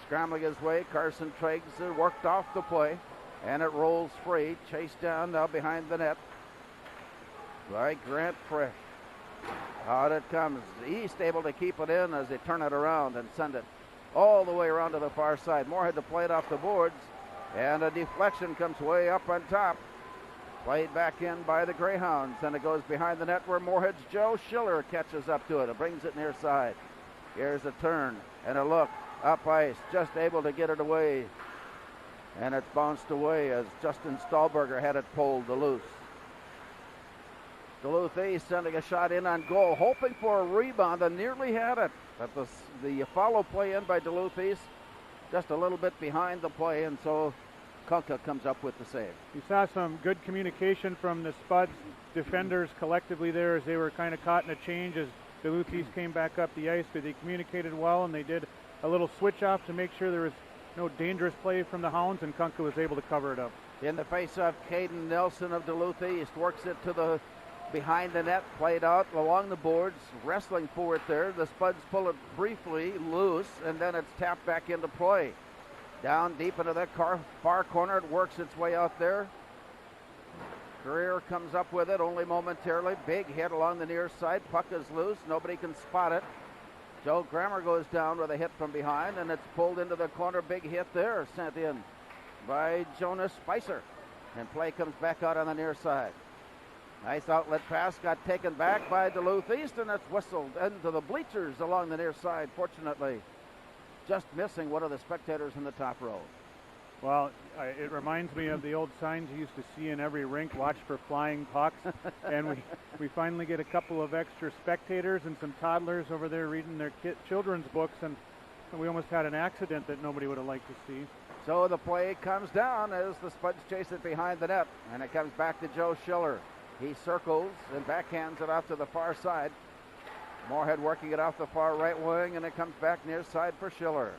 Scrambling his way, Carson Triggs worked off the play, and it rolls free. Chased down now behind the net by Grant Frisch. Out it comes. East able to keep it in as they turn it around and send it all the way around to the far side. Moorhead to play it off the boards, and a deflection comes way up on top. Played back in by the Greyhounds, and it goes behind the net where Moorhead's Joe Schiller catches up to it. It brings it near side. Here's a turn and a look up ice, just able to get it away, and it's bounced away as Justin Stahlberger had it pulled loose. Duluth East sending a shot in on goal, hoping for a rebound, and nearly had it. But the follow play in by Duluth East, just a little bit behind the play, and so Kunka comes up with the save. You saw some good communication from the Spuds defenders collectively there as they were kind of caught in a change as Duluth East came back up the ice, but they communicated well, and they did a little switch off to make sure there was no dangerous play from the Hounds, and Kunka was able to cover it up. In the face-off, Caden Nelson of Duluth East works it to the behind the net, played out along the boards, wrestling for it there. The Spuds pull it briefly loose, and then it's tapped back into play. Down deep into that far corner, it works its way out there. Greer comes up with it only momentarily. Big hit along the near side. Puck is loose. Nobody can spot it. Joe Grammer goes down with a hit from behind, and it's pulled into the corner. Big hit there, sent in by Jonas Spicer. And play comes back out on the near side. Nice outlet pass, got taken back by Duluth East, and it's whistled into the bleachers along the near side, fortunately. Just missing one of the spectators in the top row. Well, it reminds me of the old signs you used to see in every rink, watch for flying pucks. And we finally get a couple of extra spectators and some toddlers over there reading their children's books, and we almost had an accident that nobody would have liked to see. So the play comes down as the Spuds chase it behind the net, and it comes back to Joe Schiller. He circles and backhands it off to the far side. Moorhead working it off the far right wing, and it comes back near side for Schiller.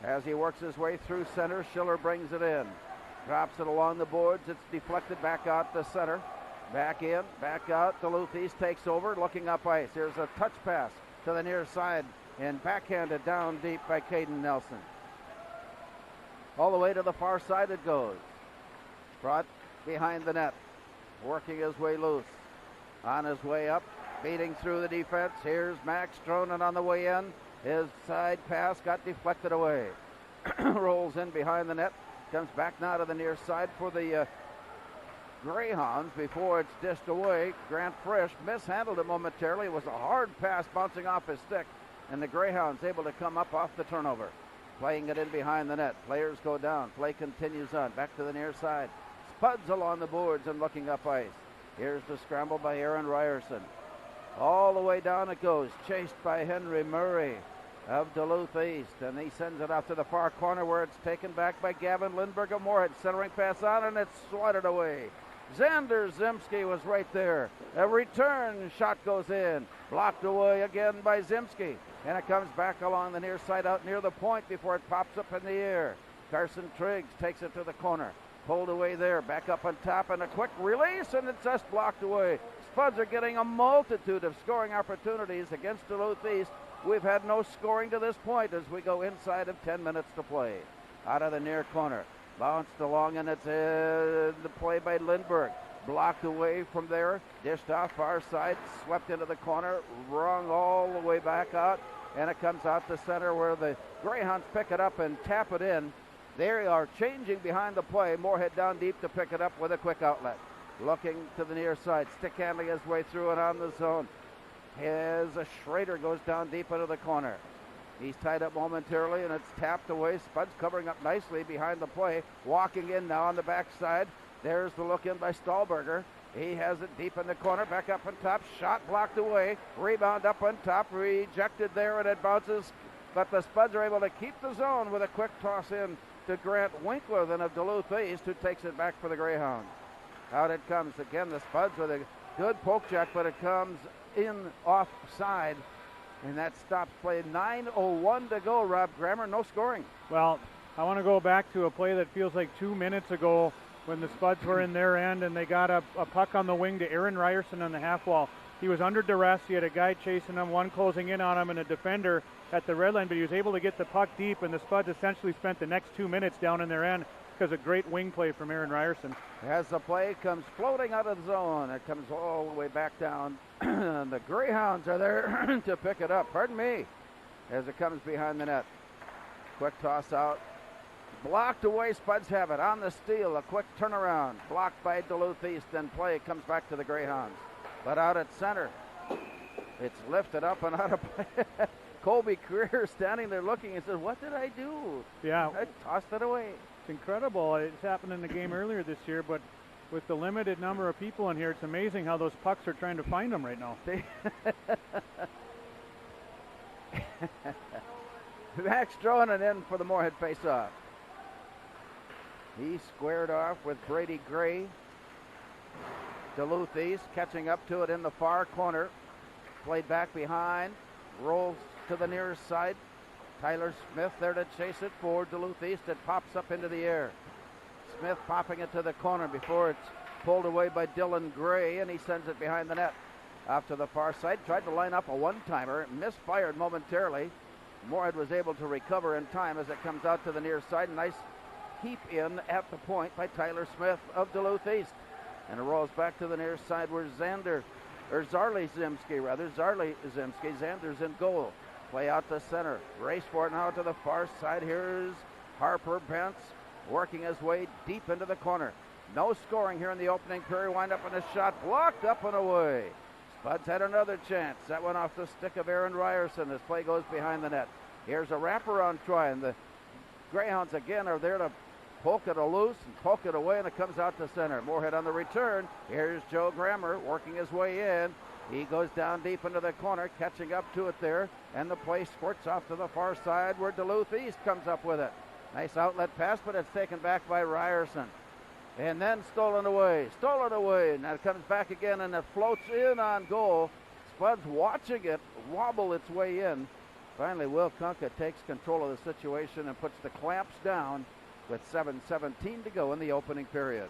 As he works his way through center, Schiller brings it in. Drops it along the boards. It's deflected back out the center. Back in, back out. Duluth East takes over, looking up ice. Here's a touch pass to the near side, and backhanded down deep by Caden Nelson. All the way to the far side it goes. Brought behind the net. Working his way loose. On his way up. Beating through the defense. Here's Max Stronin on the way in. His side pass got deflected away. Rolls in behind the net. Comes back now to the near side for the Greyhounds before it's dished away. Grant Frisch mishandled it momentarily. It was a hard pass bouncing off his stick, and the Greyhounds able to come up off the turnover. Playing it in behind the net. Players go down. Play continues on. Back to the near side. Spuds along the boards and looking up ice. Here's the scramble by Aaron Ryerson. All the way down it goes, chased by Henry Murray of Duluth East, and he sends it out to the far corner where it's taken back by Gavin Lindbergh of Moorhead. Centering pass on, and it's swatted away. Xander Zimski was right there. A return shot goes in, blocked away again by Zimski, and it comes back along the near side out near the point before it pops up in the air. Carson Triggs takes it to the corner. Pulled away there, back up on top, and a quick release, and it's just blocked away. Spuds are getting a multitude of scoring opportunities against Duluth East. We've had no scoring to this point as we go inside of 10 minutes to play. Out of the near corner, bounced along, and it's the play by Lindbergh. Blocked away from there, dished off far side, swept into the corner, rung all the way back out, and it comes out the center where the Greyhounds pick it up and tap it in. They are changing behind the play. Moorhead down deep to pick it up with a quick outlet. Looking to the near side. Stick handling his way through it on the zone. As a Schrader goes down deep into the corner. He's tied up momentarily, and it's tapped away. Spuds covering up nicely behind the play. Walking in now on the backside. There's the look in by Stahlberger. He has it deep in the corner. Back up on top. Shot blocked away. Rebound up on top. Rejected there, and it bounces. But the Spuds are able to keep the zone with a quick toss in to Grant Winkler then of Duluth East, who takes it back for the Greyhounds. Out it comes again, the Spuds with a good poke check, but it comes in offside, and that stops play. 9:01 to go, Rob Grammer, no scoring. Well, I want to go back to a play that feels like 2 minutes ago when the Spuds were in their end, and they got a puck on the wing to Aaron Ryerson on the half wall. he was under duress. He had a guy chasing him, one closing in on him, and a defender at the red line, but he was able to get the puck deep, and the Spuds essentially spent the next 2 minutes down in their end because of great wing play from Aaron Ryerson. As the play comes floating out of the zone, it comes all the way back down. The Greyhounds are there to pick it up. Pardon me. As it comes behind the net. Quick toss out. Blocked away. Spuds have it on the steal. A quick turnaround. Blocked by Duluth East. And play comes back to the Greyhounds. But out at center. It's lifted up and out of play. Colby Greer standing there looking and says, "What did I do?" Yeah. I tossed it away. It's incredible. It's happened in the game earlier this year, but with the limited number of people in here, it's amazing how those pucks are trying to find them right now. Max throwing it in for the Moorhead faceoff. He squared off with Brady Gray. Duluth East catching up to it in the far corner. Played back behind. Rolls to the near side. Tyler Smith there to chase it for Duluth East. It pops up into the air. Smith popping it to the corner before it's pulled away by Dylan Gray, and he sends it behind the net. Off to the far side. Tried to line up a one-timer. Misfired momentarily. Moorhead was able to recover in time as it comes out to the near side. Nice keep in at the point by Tyler Smith of Duluth East. And it rolls back to the near side where Zarley Zimski. Xander's in goal. Play out the center. Race for it now to the far side. Here's Harper Bentz working his way deep into the corner. No scoring here in the opening period. Wind up in a shot blocked up and away. Spuds had another chance. That went off the stick of Aaron Ryerson as play goes behind the net. Here's a wraparound try, and the Greyhounds again are there to poke it loose and poke it away, and it comes out to center. Moorhead on the return. Here's Joe Grammer working his way in. He goes down deep into the corner, catching up to it there, and the play squirts off to the far side where Duluth East comes up with it. Nice outlet pass, but it's taken back by Ryerson. And then stolen away. Now it comes back again, and it floats in on goal. Spuds watching it wobble its way in. Finally, Will Kunka takes control of the situation and puts the clamps down with 7:17 to go in the opening period.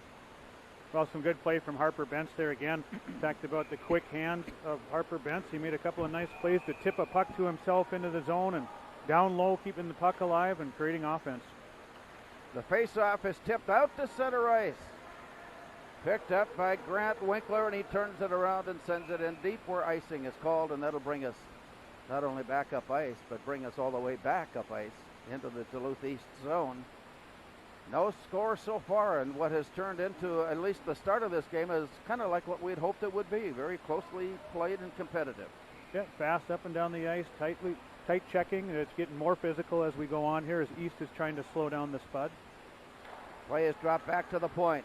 Well, some good play from Harper Bentz there again. Talked about the quick hands of Harper Bentz. He made a couple of nice plays to tip a puck to himself into the zone and down low, keeping the puck alive and creating offense. The faceoff is tipped out to center ice. Picked up by Grant Winkler, and he turns it around and sends it in deep where icing is called, and that'll bring us not only back up ice, but bring us all the way back up ice into the Duluth East zone. No score so far, and what has turned into at least the start of this game is kind of like what we'd hoped it would be. Very closely played and competitive. Yeah, fast up and down the ice, tight checking. It's getting more physical as we go on here as East is trying to slow down the Spud. Play is dropped back to the point.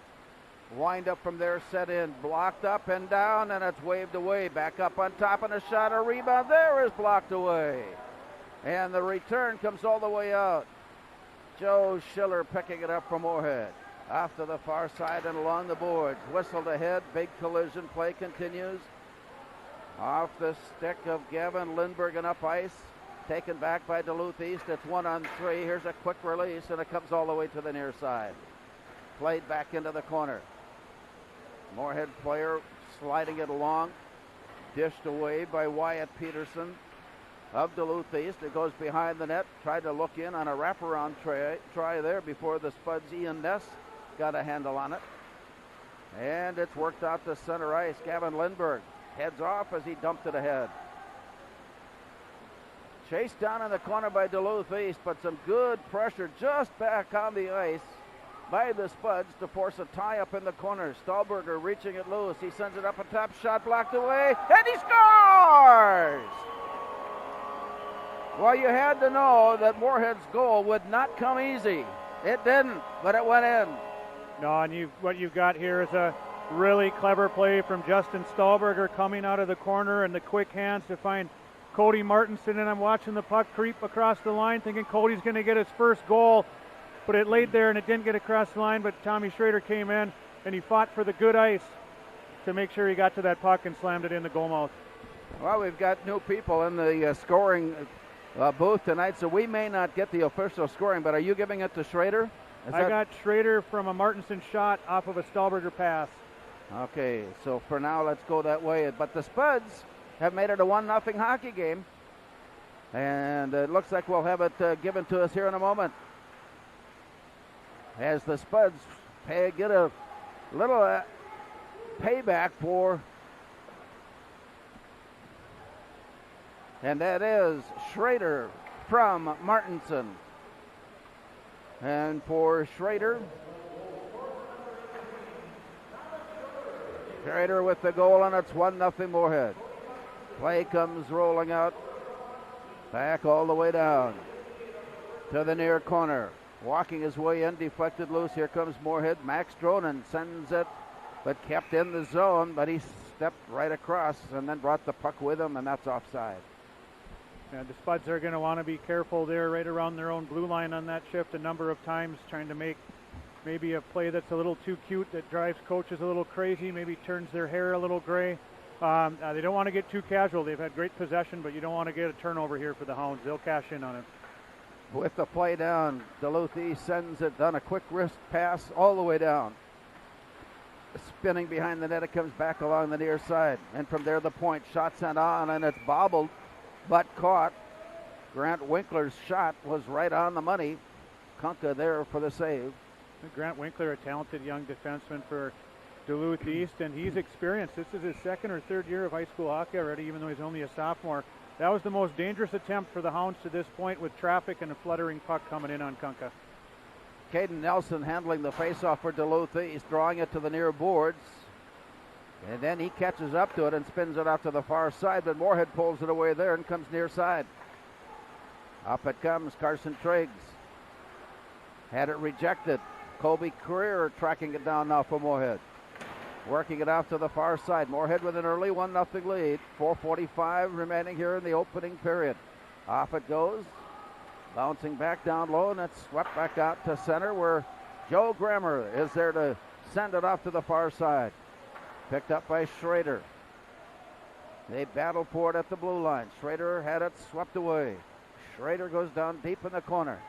Wind up from there, set in, blocked up and down, and it's waved away. Back up on top, and a shot, a rebound there is blocked away. And the return comes all the way out. Joe Schiller picking it up from Moorhead. Off to the far side and along the boards. Whistled ahead, big collision, play continues. Off the stick of Gavin Lindbergh and up ice. Taken back by Duluth East. It's 1-on-3. Here's a quick release, and it comes all the way to the near side. Played back into the corner. Moorhead player sliding it along. Dished away by Wyatt Peterson of Duluth East. It goes behind the net. Tried to look in on a wraparound try there before the Spuds' Ian Ness got a handle on it. And it's worked out to center ice. Gavin Lindbergh heads off as he dumped it ahead. Chased down in the corner by Duluth East, but some good pressure just back on the ice by the Spuds to force a tie up in the corner. Stahlberger reaching it loose. He sends it up a top, shot blocked away, and he scores! Well, you had to know that Moorhead's goal would not come easy. It didn't, but it went in. No, and what you've got here is a really clever play from Justin Stahlberger coming out of the corner and the quick hands to find Cody Martinson, and I'm watching the puck creep across the line thinking Cody's going to get his first goal, but it laid there and it didn't get across the line, but Tommy Schrader came in and he fought for the good ice to make sure he got to that puck and slammed it in the goal mouth. Well, we've got new people in the scoring booth tonight, so we may not get the official scoring, but are you giving it to Schrader? I got Schrader from a Martinson shot off of a Stahlberger pass. Okay, so for now, let's go that way. But the Spuds have made it a 1-0 hockey game. And it looks like we'll have it given to us here in a moment. As the Spuds get a little payback for, and that is Schrader from Martinson. And for Schrader with the goal, and it's 1-0 Moorhead. Play comes rolling out, back all the way down to the near corner. Walking his way in, deflected loose. Here comes Moorhead. Max Dronen sends it, but kept in the zone, but he stepped right across and then brought the puck with him, and that's offside. Yeah, the Spuds are going to want to be careful there right around their own blue line on that shift a number of times, trying to make maybe a play that's a little too cute, that drives coaches a little crazy, maybe turns their hair a little gray. They don't want to get too casual. They've had great possession, but you don't want to get a turnover here for the Hounds. They'll cash in on it. With the play down, Duluth East sends it on a quick wrist pass all the way down. Spinning behind the net, it comes back along the near side. And from there, the point. Shot sent on, and it's bobbled, but caught. Grant Winkler's shot was right on the money. Kunka there for the save. Grant Winkler, a talented young defenseman for Duluth East, and he's experienced. This is his second or third year of high school hockey already, even though he's only a sophomore. That was the most dangerous attempt for the Hounds to this point, with traffic and a fluttering puck coming in on Kunka. Caden Nelson handling the faceoff for Duluth East, drawing it to the near boards. And then he catches up to it and spins it out to the far side, but Moorhead pulls it away there and comes near side. Up it comes, Carson Triggs. Had it rejected. Colby Career tracking it down now for Moorhead. Working it out to the far side. Moorhead with an early 1-0 lead. 4:45 remaining here in the opening period. Off it goes. Bouncing back down low, and it's swept back out to center, where Joe Grammer is there to send it off to the far side. Picked up by Schrader. They battle for it at the blue line. Schrader had it swept away. Schrader goes down deep in the corner.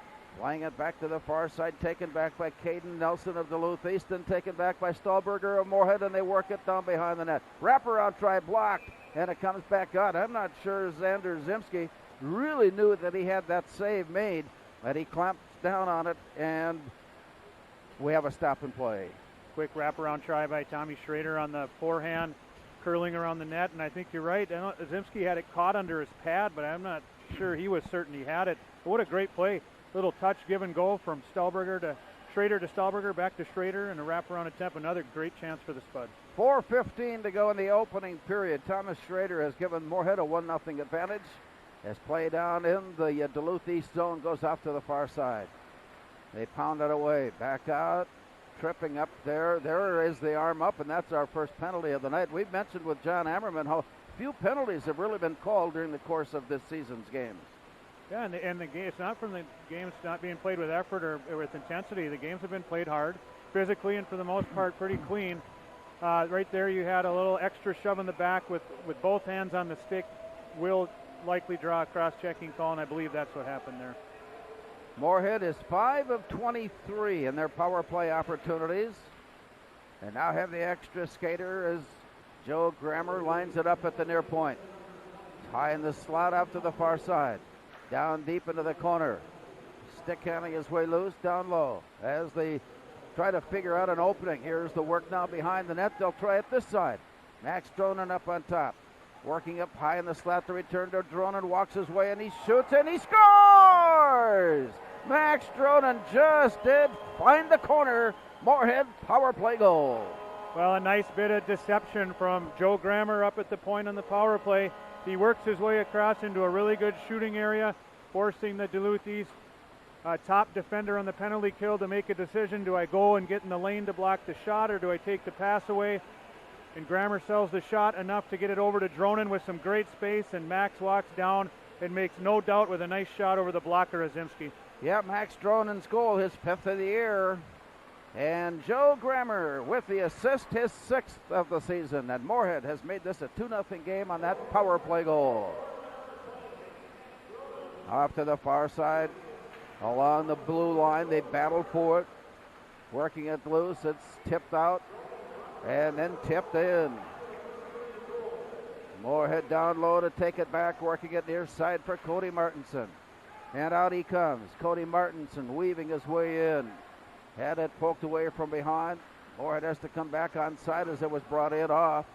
Playing it back to the far side, taken back by Caden Nelson of Duluth East, and taken back by Stahlberger of Moorhead, and they work it down behind the net. Wraparound try blocked, and it comes back out. I'm not sure Xander Zimski really knew that he had that save made, but he clamps down on it, and we have a stop and play. Quick wraparound try by Tommy Schrader on the forehand, curling around the net, and I think you're right. Zimski had it caught under his pad, but I'm not sure he was certain he had it. But what a great play. Little touch, give and go from Stahlberger to Schrader to Stahlberger, back to Schrader, and a wraparound attempt. Another great chance for the Spuds. 4:15 to go in the opening period. Thomas Schrader has given Moorhead a 1-0 advantage. As play down in the Duluth East zone goes off to the far side. They pound it away. Back out. Tripping up there. There is the arm up, and that's our first penalty of the night. We've mentioned with John Ammerman how few penalties have really been called during the course of this season's games. Yeah, and the game, it's not from the games not being played with effort or with intensity. The games have been played hard, physically, and for the most part pretty clean. Right there you had a little extra shove in the back with both hands on the stick. Will likely draw a cross-checking call, and I believe that's what happened there. Moorhead is 5 of 23 in their power play opportunities. And now have the extra skater as Joe Grammer lines it up at the near point. High in the slot out to the far side. Down deep into the corner. Stick handling his way loose down low as they try to figure out an opening. Here's the work now behind the net. They'll try it this side. Max Dronen up on top. Working up high in the slot to return to Dronen. Walks his way and he shoots and he scores! Max Dronen just did find the corner. Moorhead power play goal. Well, a nice bit of deception from Joe Grammer up at the point on the power play. He works his way across into a really good shooting area, forcing the Duluth East top defender on the penalty kill to make a decision. Do I go and get in the lane to block the shot, or do I take the pass away? And Grammer sells the shot enough to get it over to Dronen with some great space, and Max walks down and makes no doubt with a nice shot over the blocker of Zimski. Yeah, Max Dronen's goal, his 5th of the year. And Joe Grammer with the assist, his 6th of the season. And Moorhead has made this a 2-0 game on that power play goal. Off to the far side, along the blue line, they battle for it. Working it loose, it's tipped out. and then tipped in. Moorhead down low to take it back, working it near side for Cody Martinson. And out he comes. Cody Martinson weaving his way in. Had it poked away from behind. Moorhead has to come back on side as it was brought in off.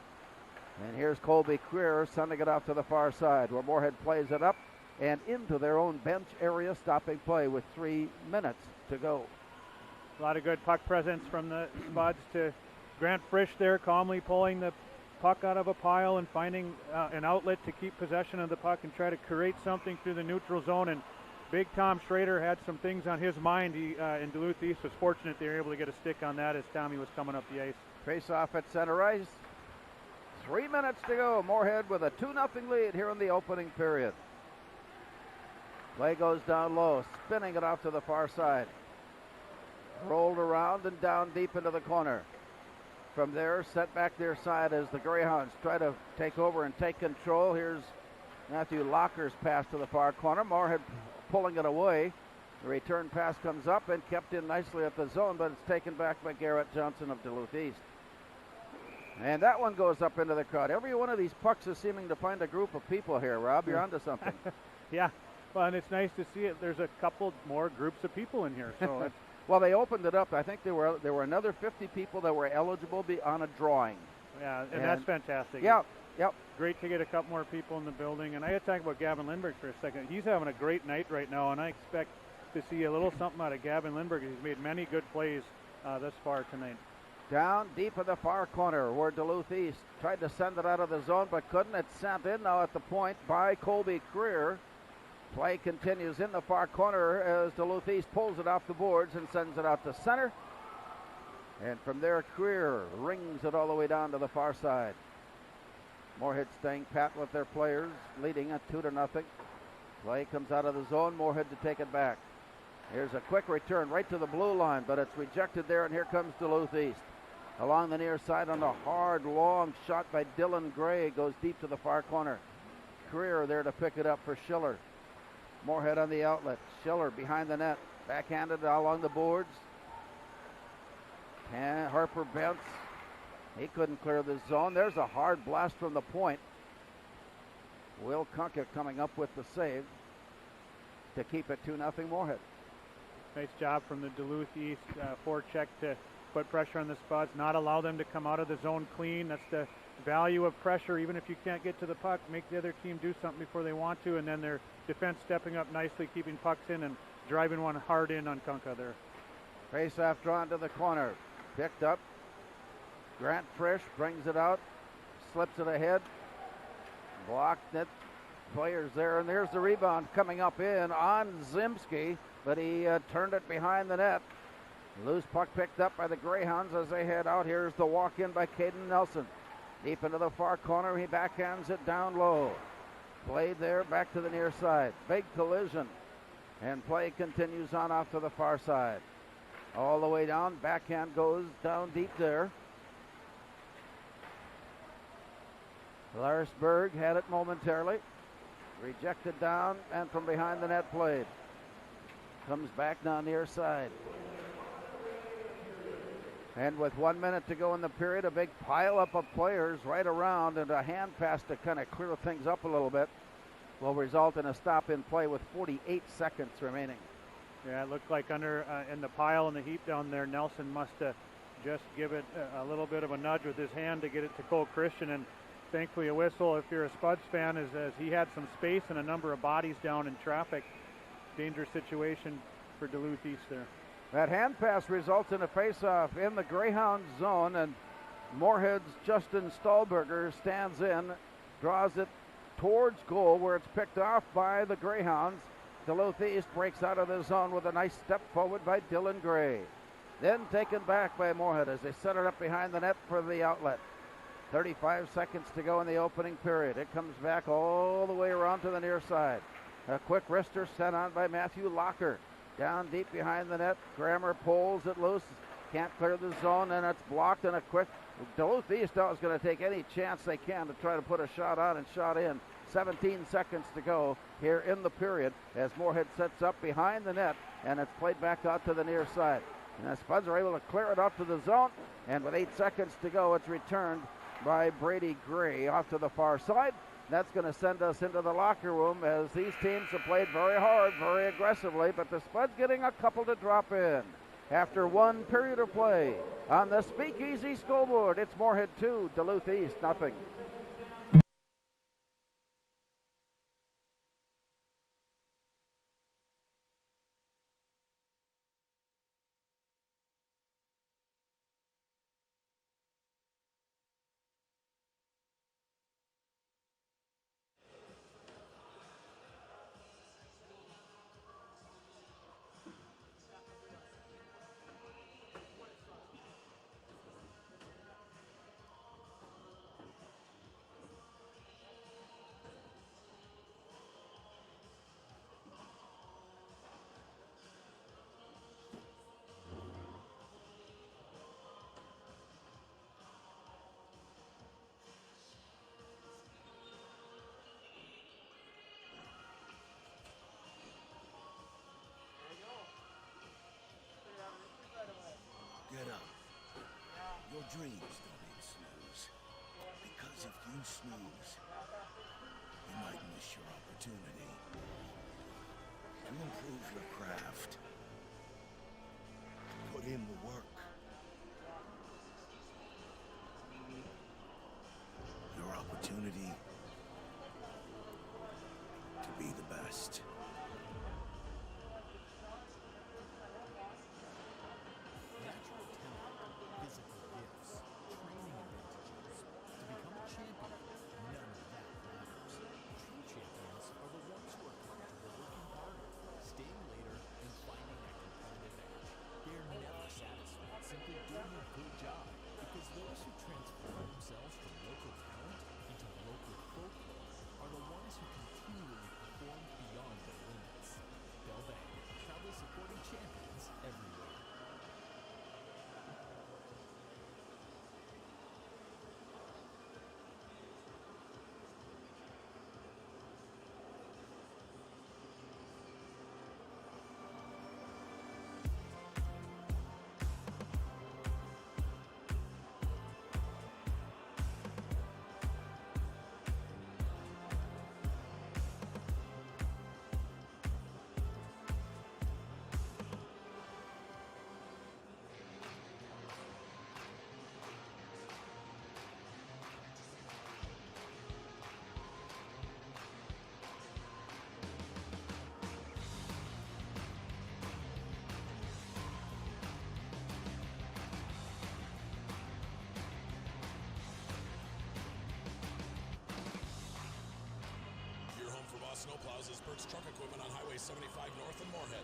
And here's Colby Creer sending it off to the far side, where Moorhead plays it up and into their own bench area, stopping play with 3 minutes to go. A lot of good puck presence from the Spuds to Grant Frisch there, calmly pulling the puck out of a pile and finding an outlet to keep possession of the puck and try to create something through the neutral zone. And big Tom Schrader had some things on his mind. He in Duluth East was fortunate they were able to get a stick on that as Tommy was coming up the ice. Face off at center ice. 3 minutes to go. Moorhead with a 2-0 lead here in the opening period. Play goes down low, spinning it off to the far side. Rolled around and down deep into the corner. From there, set back their side as the Greyhounds try to take over and take control. Here's Matthew Locker's pass to the far corner. Moorhead pulling it away. The return pass comes up and kept in nicely at the zone, but it's taken back by Garrett Johnson of Duluth East. And that one goes up into the crowd. Every one of these pucks is seeming to find a group of people here. Rob, you're onto something. Yeah, well, and it's nice to see it. There's a couple more groups of people in here. So it's well, they opened it up. I think there were another 50 people that were eligible to be on a drawing. Yeah, and that's fantastic. Yeah, yep. Great to get a couple more people in the building. And I got to talk about Gavin Lindberg for a second. He's having a great night right now, and I expect to see a little something out of Gavin Lindberg. He's made many good plays thus far tonight. Down deep in the far corner where Duluth East tried to send it out of the zone but couldn't. It's sent in now at the point by Colby Creer. Play continues in the far corner as Duluth East pulls it off the boards and sends it out to center. And from there, Creer rings it all the way down to the far side. Moorhead staying pat with their players, leading at 2-0. Play comes out of the zone. Moorhead to take it back. Here's a quick return right to the blue line, but it's rejected there, and here comes Duluth East. Along the near side on a hard, long shot by Dylan Gray. Goes deep to the far corner. Creer there to pick it up for Schiller. Moorhead on the outlet. Schiller behind the net. Backhanded along the boards. And Harper Bentz. He couldn't clear the zone. There's a hard blast from the point. Will Kunka coming up with the save to keep it 2-0 Moorhead. Nice job from the Duluth East forecheck to put pressure on the Spuds, not allow them to come out of the zone clean. That's the value of pressure. Even if you can't get to the puck, make the other team do something before they want to, and then their defense stepping up nicely, keeping pucks in and driving one hard in on Kunka there. Face-off drawn to the corner. Picked up. Grant Frisch brings it out. Slips it ahead. Blocked it. Players there, and there's the rebound coming up in on Zimski, but he turned it behind the net. Loose puck picked up by the Greyhounds as they head out. Here's the walk-in by Caden Nelson. Deep into the far corner, he backhands it down low. Played there, back to the near side. Big collision. And play continues on off to the far side. All the way down, backhand goes down deep there. Larsberg had it momentarily. Rejected down, and from behind the net played. Comes back down near side. And with 1 minute to go in the period, a big pileup of players right around, and a hand pass to kind of clear things up a little bit will result in a stop in play with 48 seconds remaining. Yeah, it looked like under in the pile and the heap down there, Nelson must just give it a little bit of a nudge with his hand to get it to Cole Christian, and thankfully a whistle if you're a Spuds fan, as he had some space and a number of bodies down in traffic. Dangerous situation for Duluth East there. That hand pass results in a face-off in the Greyhound zone, and Moorhead's Justin Stahlberger stands in, draws it towards goal where it's picked off by the Greyhounds. Duluth East breaks out of the zone with a nice step forward by Dylan Gray. Then taken back by Moorhead as they set it up behind the net for the outlet. 35 seconds to go in the opening period. It comes back all the way around to the near side. A quick wrister sent on by Matthew Locker. Down deep behind the net. Grammer pulls it loose. Can't clear the zone, and it's blocked. And a quick Duluth East now is going to take any chance they can to try to put a shot on and shot in. 17 seconds to go here in the period as Moorhead sets up behind the net, and it's played back out to the near side. And the Spuds are able to clear it up to the zone. And with 8 seconds to go, it's returned by Brady Gray off to the far side. That's going to send us into the locker room as these teams have played very hard, very aggressively, but the Spuds getting a couple to drop in. After 1 period of play on the Speakeasy scoreboard, it's Moorhead 2, Duluth East nothing. Get up. Your dreams don't need snooze. Because if you snooze, you might miss your opportunity to improve your craft. Put in the work. Your opportunity to be the best. Snowplows is Burt's Truck Equipment on Highway 75 North in Moorhead.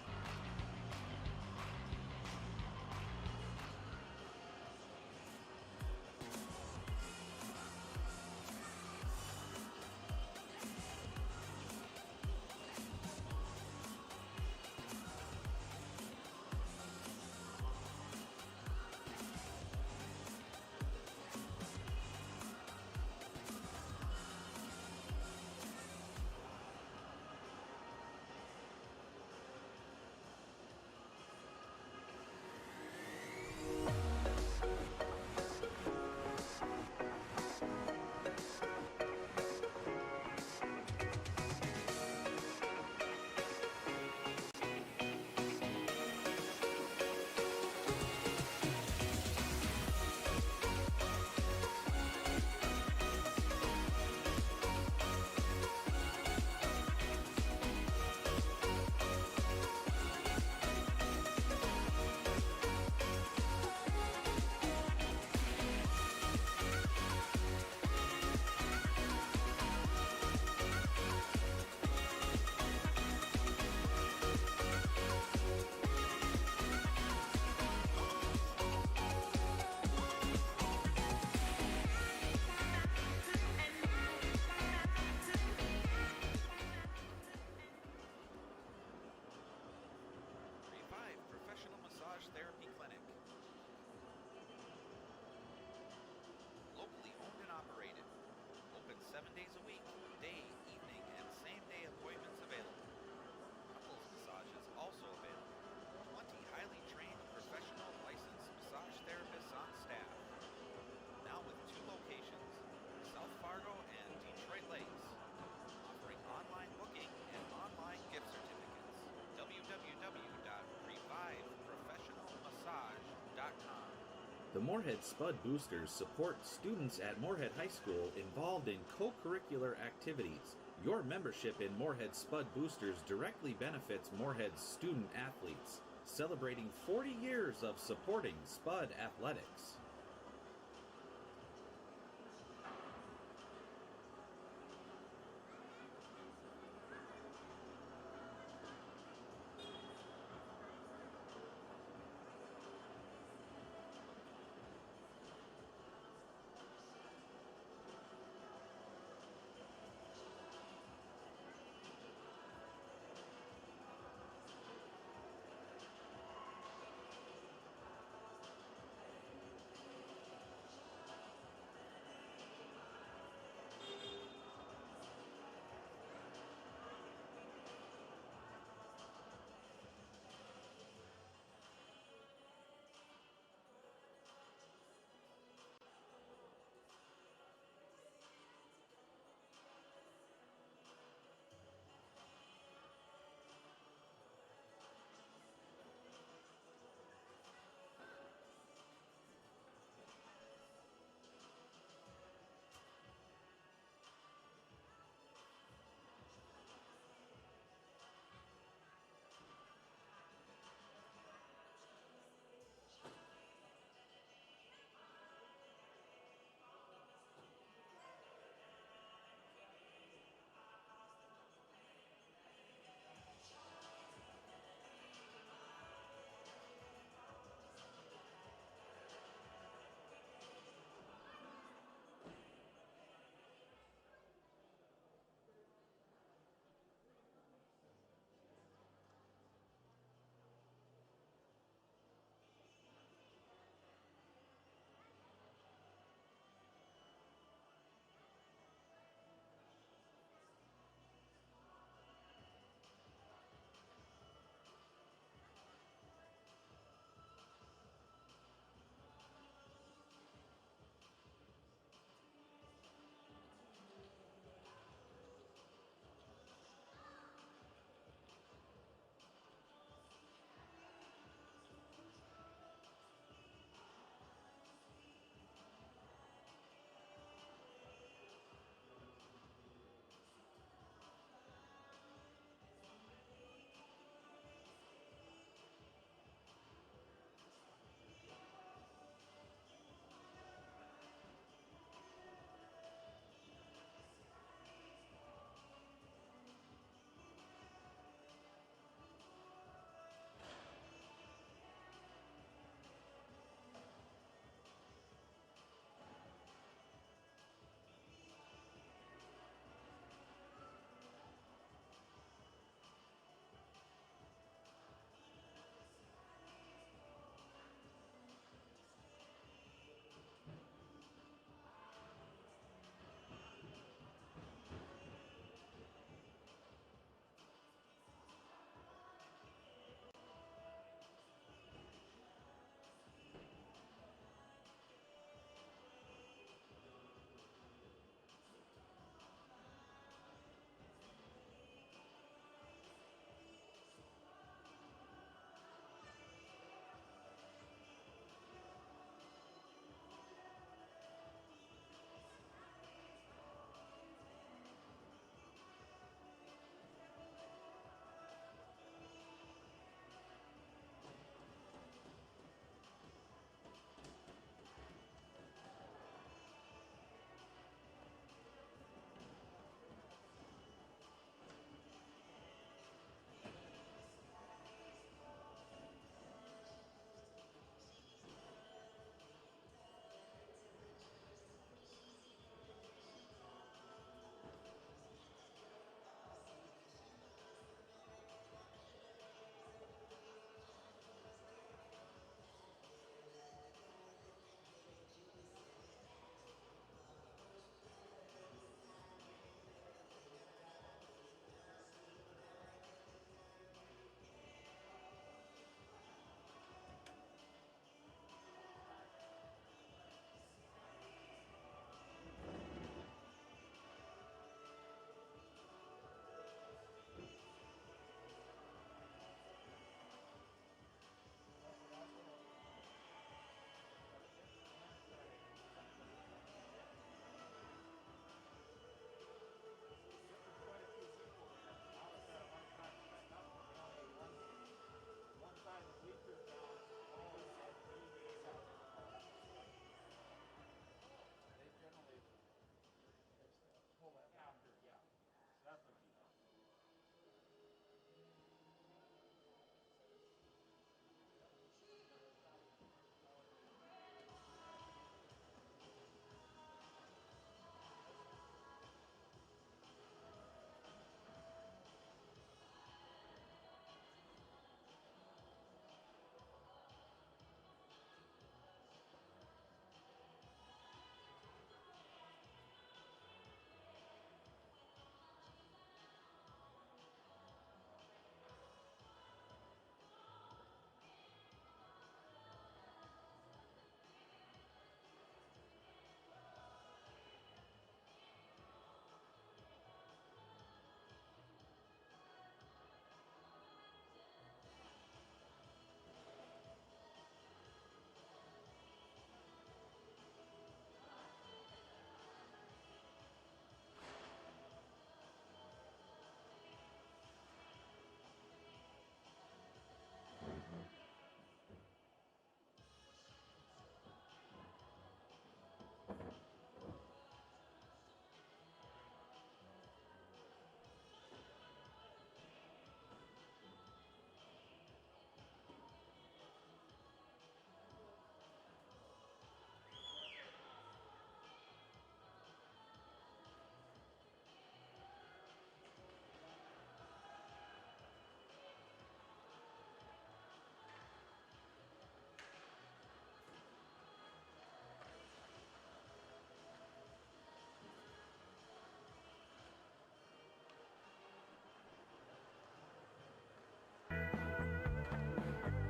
The Moorhead Spud Boosters support students at Moorhead High School involved in co-curricular activities. Your membership in Moorhead Spud Boosters directly benefits Moorhead's student athletes, celebrating 40 years of supporting Spud athletics.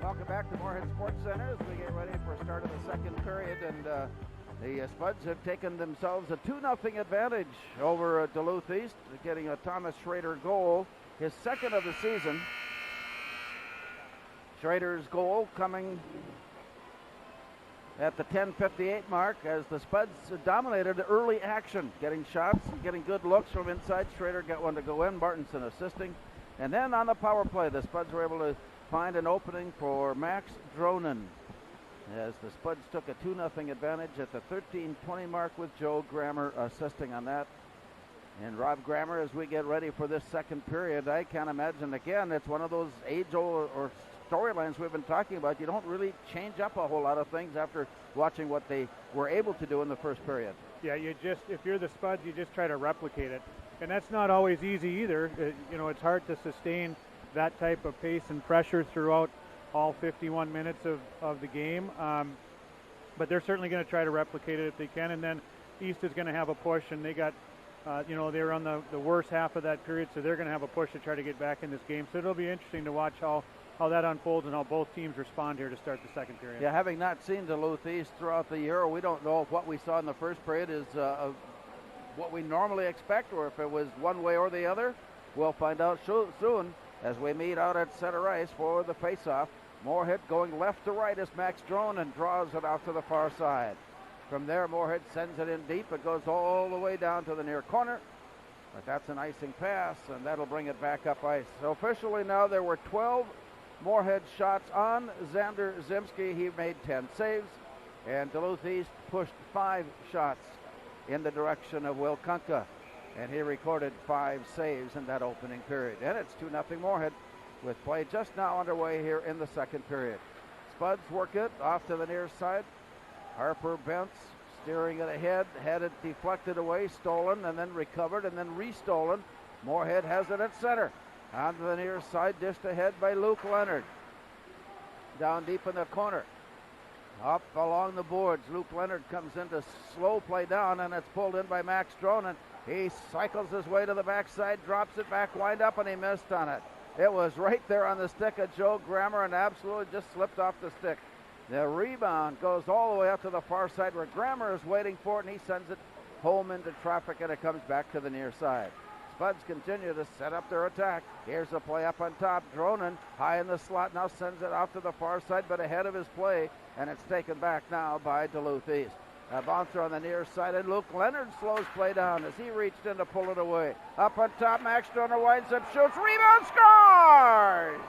Welcome back to Moorhead Sports Center as we get ready for start of the second period, and the Spuds have taken themselves a 2-0 advantage over Duluth East, getting a Thomas Schrader goal, his second of the season. Schrader's goal coming at the 10:58 mark as the Spuds dominated early action, getting shots, getting good looks from inside. Schrader got one to go in, Martinson assisting. And then on the power play, the Spuds were able to find an opening for Max Dronen as the Spuds took a 2-0 advantage at the 13:20 mark with Joe Grammer assisting on that. And Rob Grammer, as we get ready for this second period, I can't imagine, again, it's one of those age-old or storylines we've been talking about. You don't really change up a whole lot of things after watching what they were able to do in the first period. Yeah, if you're the Spuds, you just try to replicate it. And that's not always easy either. It's hard to sustain that type of pace and pressure throughout all 51 minutes of the game. But they're certainly going to try to replicate it if they can. And then East is going to have a push, and they got, they were on the worst half of that period, so they're going to have a push to try to get back in this game. So it'll be interesting to watch how that unfolds and how both teams respond here to start the second period. Yeah, having not seen Duluth East throughout the year, we don't know if what we saw in the first period is what we normally expect or if it was one way or the other. We'll find out soon as we meet out at center ice for the face-off. Moorhead going left to right as Max Dronen draws it out to the far side. From there, Moorhead sends it in deep. It goes all the way down to the near corner. But that's an icing pass, and that'll bring it back up ice. So officially now there were 12 Moorhead shots on Xander Zimski. He made 10 saves, and Duluth East pushed 5 shots in the direction of Will Kunka, and he recorded 5 saves in that opening period. And it's 2-0 Moorhead with play just now underway here in the second period. Spuds work it off to the near side. Harper Bentz steering it ahead, had it deflected away, stolen, and then recovered, and then restolen. Moorhead has it at center. On the near side, dished ahead by Luke Leonard. Down deep in the corner. Up along the boards, Luke Leonard comes into slow play down, and it's pulled in by Max Dronen. He cycles his way to the backside, drops it back, wind up, and he missed on it. It was right there on the stick of Joe Grammer and absolutely just slipped off the stick. The rebound goes all the way up to the far side where Grammer is waiting for it, and he sends it home into traffic, and it comes back to the near side. Spuds continue to set up their attack. Here's a play up on top. Dronen high in the slot now sends it out to the far side, but ahead of his play, and it's taken back now by Duluth East. A bouncer on the near side, and Luke Leonard slows play down as he reached in to pull it away. Up on top, Max Dronen winds up, shoots, rebound, scores!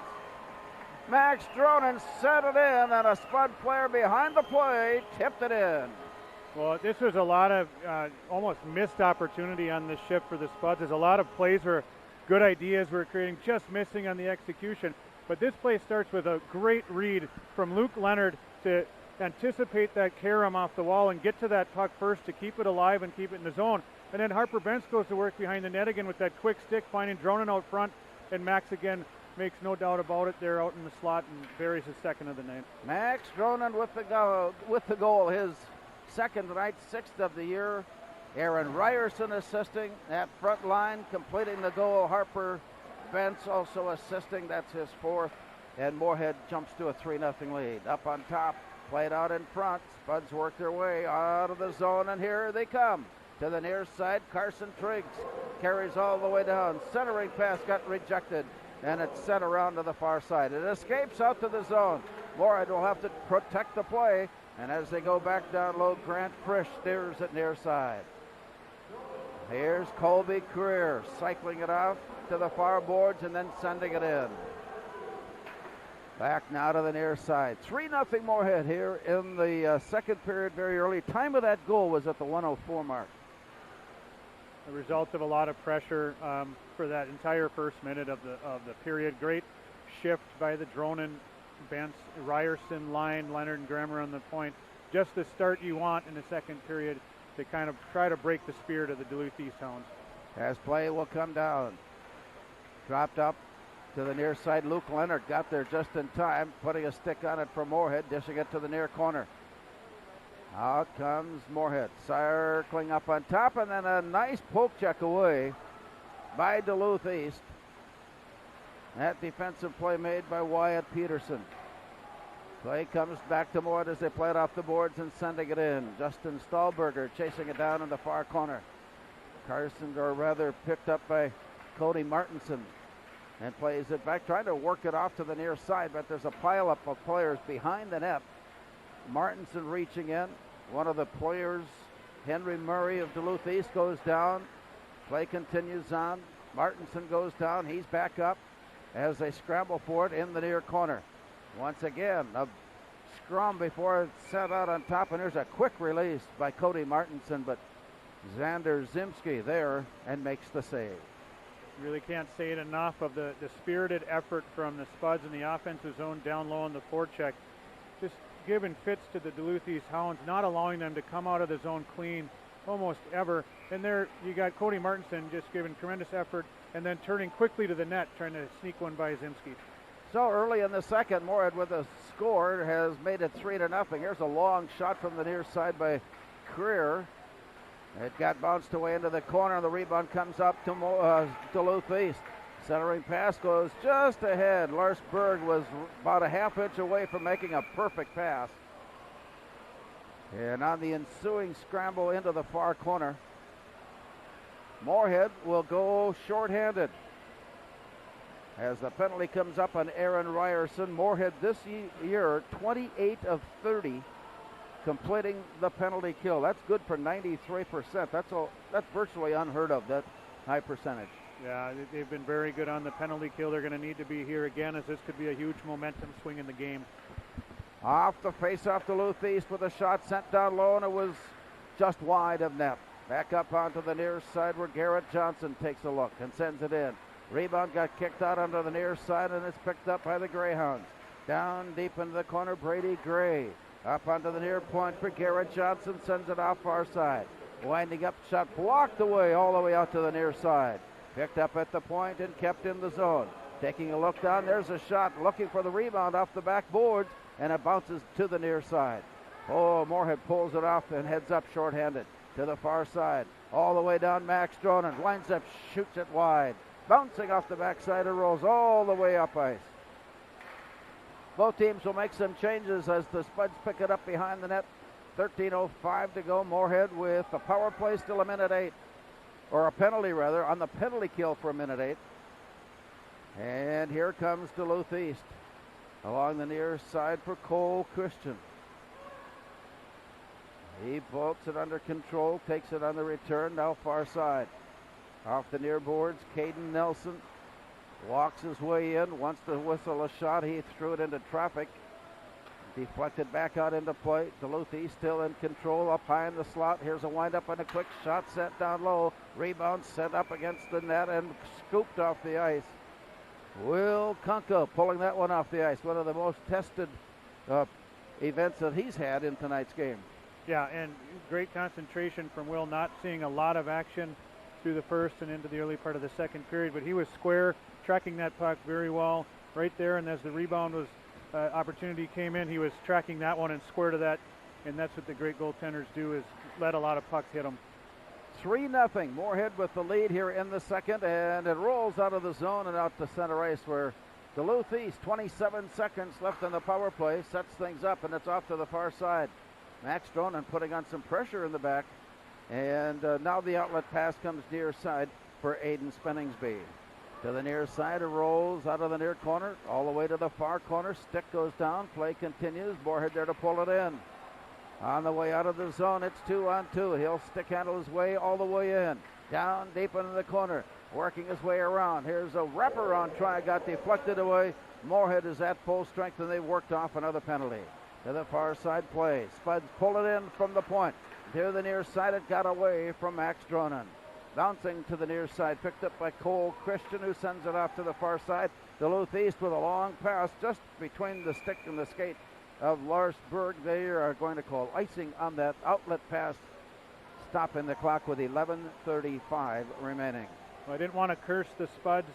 Max Dronen set it in, and a Spud player behind the play tipped it in. Well, this was a lot of almost missed opportunity on this shift for the Spuds. There's a lot of plays where good ideas were creating, just missing on the execution. But this play starts with a great read from Luke Leonard to anticipate that carom off the wall and get to that puck first to keep it alive and keep it in the zone. And then Harper Bentz goes to work behind the net again with that quick stick, finding Dronen out front. And Max again makes no doubt about it. They're out in the slot and buries his second of the night. Max Dronen with the goal, his second tonight, 6th of the year. Aaron Ryerson assisting at front line, completing the goal. Harper Bentz also assisting. That's his 4th. And Moorhead jumps to a 3-0 lead. Up on top, played out in front. Spuds work their way out of the zone, and here they come. To the near side, Carson Triggs carries all the way down. Centering pass got rejected, and it's sent around to the far side. It escapes out to the zone. Moorhead will have to protect the play. And as they go back down low, Grant Frisch steers it near side. Here's Colby Career cycling it off to the far boards and then sending it in. Back now to the near side. 3-0 Moorhead here in the second period very early. Time of that goal was at the 1:04 mark. The result of a lot of pressure for that entire first minute of the period. Great shift by the Dronen, Bentz, Ryerson line, Leonard and Grammer on the point. Just the start you want in the second period to kind of try to break the spirit of the Duluth East Hounds. As play will come down. Dropped up to the near side. Luke Leonard got there just in time, putting a stick on it for Moorhead, dishing it to the near corner. Out comes Moorhead, circling up on top, and then a nice poke check away by Duluth East. That defensive play made by Wyatt Peterson. Play comes back to Moorhead as they play it off the boards and sending it in. Justin Stahlberger chasing it down in the far corner. Carson, or rather picked up by Cody Martinson, and plays it back, trying to work it off to the near side, but there's a pileup of players behind the net. Martinson reaching in. One of the players, Henry Murray of Duluth East, goes down. Play continues on. Martinson goes down. He's back up as they scramble for it in the near corner. Once again, a scrum before it's set out on top, and there's a quick release by Cody Martinson, but Xander Zimski there and makes the save. Really can't say it enough of the spirited effort from the Spuds in the offensive zone down low on the forecheck. Just giving fits to the Duluth East Hounds, not allowing them to come out of the zone clean almost ever. And there you got Cody Martinson just giving tremendous effort and then turning quickly to the net, trying to sneak one by Zimski. So early in the second, Moorhead with a score has made it 3-0. Here's a long shot from the near side by Creer. It got bounced away into the corner. The rebound comes up to Duluth East. Centering pass goes just ahead. Lars Berg was about a half inch away from making a perfect pass. And on the ensuing scramble into the far corner, Moorhead will go shorthanded. As the penalty comes up on Aaron Ryerson, Moorhead this year 28 of 30 completing the penalty kill. That's good for 93%. That's virtually unheard of, that high percentage. Yeah, they've been very good on the penalty kill. They're going to need to be here again, as this could be a huge momentum swing in the game. Off the face-off Duluth East with a shot sent down low, and it was just wide of net. Back up onto the near side where Garrett Johnson takes a look and sends it in. Rebound got kicked out onto the near side, and it's picked up by the Greyhounds. Down deep into the corner, Brady Gray. Up onto the near point for Garrett Johnson, sends it off far side. Winding up, shot blocked away all the way out to the near side. Picked up at the point and kept in the zone. Taking a look down, there's a shot, looking for the rebound off the backboards, and it bounces to the near side. Oh, Moorhead pulls it off and heads up shorthanded to the far side. All the way down, Max Dronen winds up, shoots it wide. Bouncing off the backside, it rolls all the way up ice. Both teams will make some changes as the Spuds pick it up behind the net. 13:05 to go. Moorhead with the power play still a minute 8. Or a penalty, rather, on the penalty kill for a minute 8. And here comes Duluth East. Along the near side for Cole Christian. He bolts it under control, takes it on the return, now far side. Off the near boards, Caden Nelson walks his way in, wants to whistle a shot. He threw it into traffic. Deflected back out into play. Duluth East still in control up high in the slot. Here's a windup and a quick shot set down low. Rebound set up against the net and scooped off the ice. Will Kunka pulling that one off the ice. One of the most tested events that he's had in tonight's game. Yeah, and great concentration from Will, not seeing a lot of action through the first and into the early part of the second period, but he was square, tracking that puck very well right there, and as the rebound was opportunity came in, he was tracking that one and square to that, and that's what the great goaltenders do, is let a lot of pucks hit them. 3-0. Moorhead with the lead here in the second, and it rolls out of the zone and out to center ice where Duluth East, 27 seconds left in the power play, sets things up, and it's off to the far side. Max Dronen putting on some pressure in the back, and now the outlet pass comes near side for Aiden Spenningsby. To the near side, it rolls out of the near corner, all the way to the far corner. Stick goes down, play continues. Moorhead there to pull it in. On the way out of the zone, it's 2-on-2. He'll stick handle his way all the way in. Down deep into the corner, working his way around. Here's a wraparound try, got deflected away. Moorhead is at full strength, and they've worked off another penalty. To the far side play. Spuds pull it in from the point. To the near side, it got away from Max Dronen. Bouncing to the near side, picked up by Cole Christian, who sends it off to the far side. Duluth East with a long pass just between the stick and the skate of Lars Berg. They are going to call icing on that outlet pass, stopping the clock with 11:35 remaining. Well, I didn't want to curse the Spuds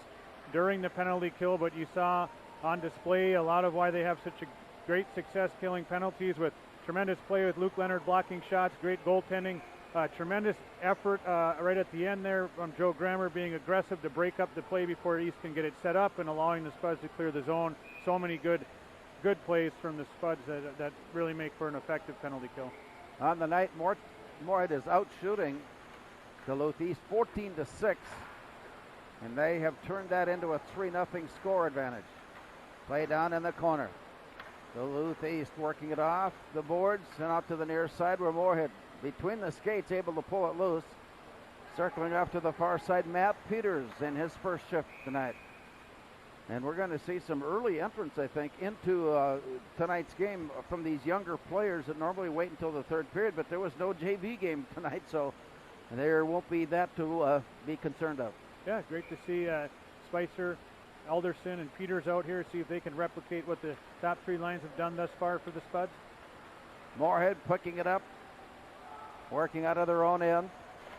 during the penalty kill, but you saw on display a lot of why they have such a great success killing penalties, with tremendous play with Luke Leonard blocking shots, great goaltending, tremendous effort right at the end there from Joe Grammer, being aggressive to break up the play before East can get it set up and allowing the Spuds to clear the zone. So many good good plays from the Spuds that really make for an effective penalty kill. On the night, Moorhead is out shooting Duluth East 14-6, and they have turned that into a 3-0 score advantage. Play down in the corner. Duluth East working it off the boards and out to the near side where Moorhead, between the skates, able to pull it loose. Circling off to the far side, Matt Peters in his first shift tonight. And we're going to see some early entrance, I think, into tonight's game from these younger players that normally wait until the third period, but there was no JV game tonight, so there won't be that to be concerned of. Yeah, great to see Spicer, Alderson, and Peters out here, see if they can replicate what the top three lines have done thus far for the Spuds. Moorhead picking it up, working out of their own end,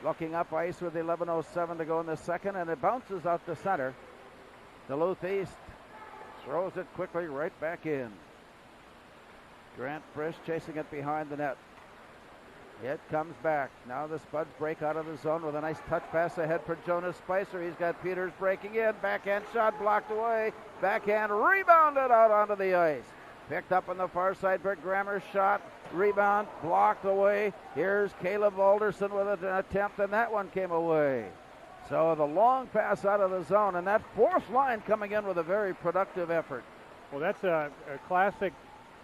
looking up ice with 11:07 to go in the second, and it bounces out the center. Duluth East throws it quickly right back in. Grant Frisch chasing it behind the net. It comes back. Now the Spuds break out of the zone with a nice touch pass ahead for Jonas Spicer. He's got Peters breaking in. Backhand shot blocked away. Backhand rebounded out onto the ice. Picked up on the far side. Bert Grammer's shot. Rebound blocked away. Here's Caleb Alderson with an attempt, and that one came away. So the long pass out of the zone, and that fourth line coming in with a very productive effort. Well, that's a classic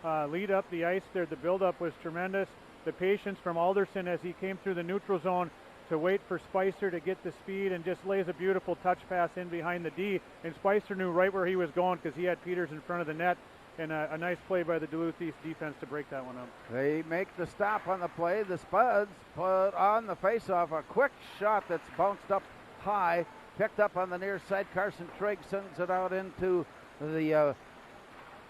lead up the ice there. The buildup was tremendous. The patience from Alderson as he came through the neutral zone to wait for Spicer to get the speed and just lays a beautiful touch pass in behind the D. And Spicer knew right where he was going because he had Peters in front of the net. And a nice play by the Duluth East defense to break that one up. They make the stop on the play. The Spuds put on the faceoff a quick shot that's bounced up high, picked up on the near side. Carson Trigg sends it out into the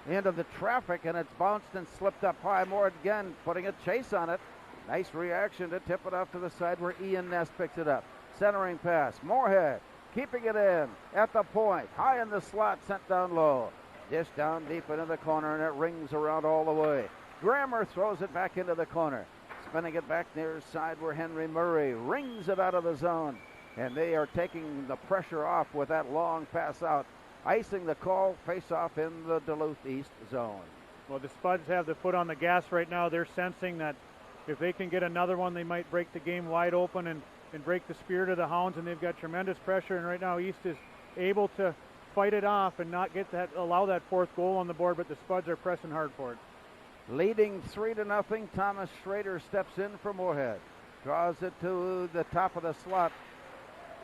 end of the traffic, and it's bounced and slipped up high. Moore again putting a chase on it. Nice reaction to tip it off to the side where Ian Ness picks it up. Centering pass. Moorhead keeping it in at the point. High in the slot, sent down low. Dish down deep into the corner, and it rings around all the way. Grammer throws it back into the corner. Spinning it back near side where Henry Murray rings it out of the zone. And they are taking the pressure off with that long pass out. Icing the call, face off in the Duluth East zone. Well, the Spuds have the foot on the gas right now. They're sensing that if they can get another one, they might break the game wide open and break the spirit of the Hounds, and they've got tremendous pressure. And right now East is able to fight it off and not allow that fourth goal on the board, but the Spuds are pressing hard for it. Leading 3-0, Thomas Schrader steps in for Moorhead. Draws it to the top of the slot.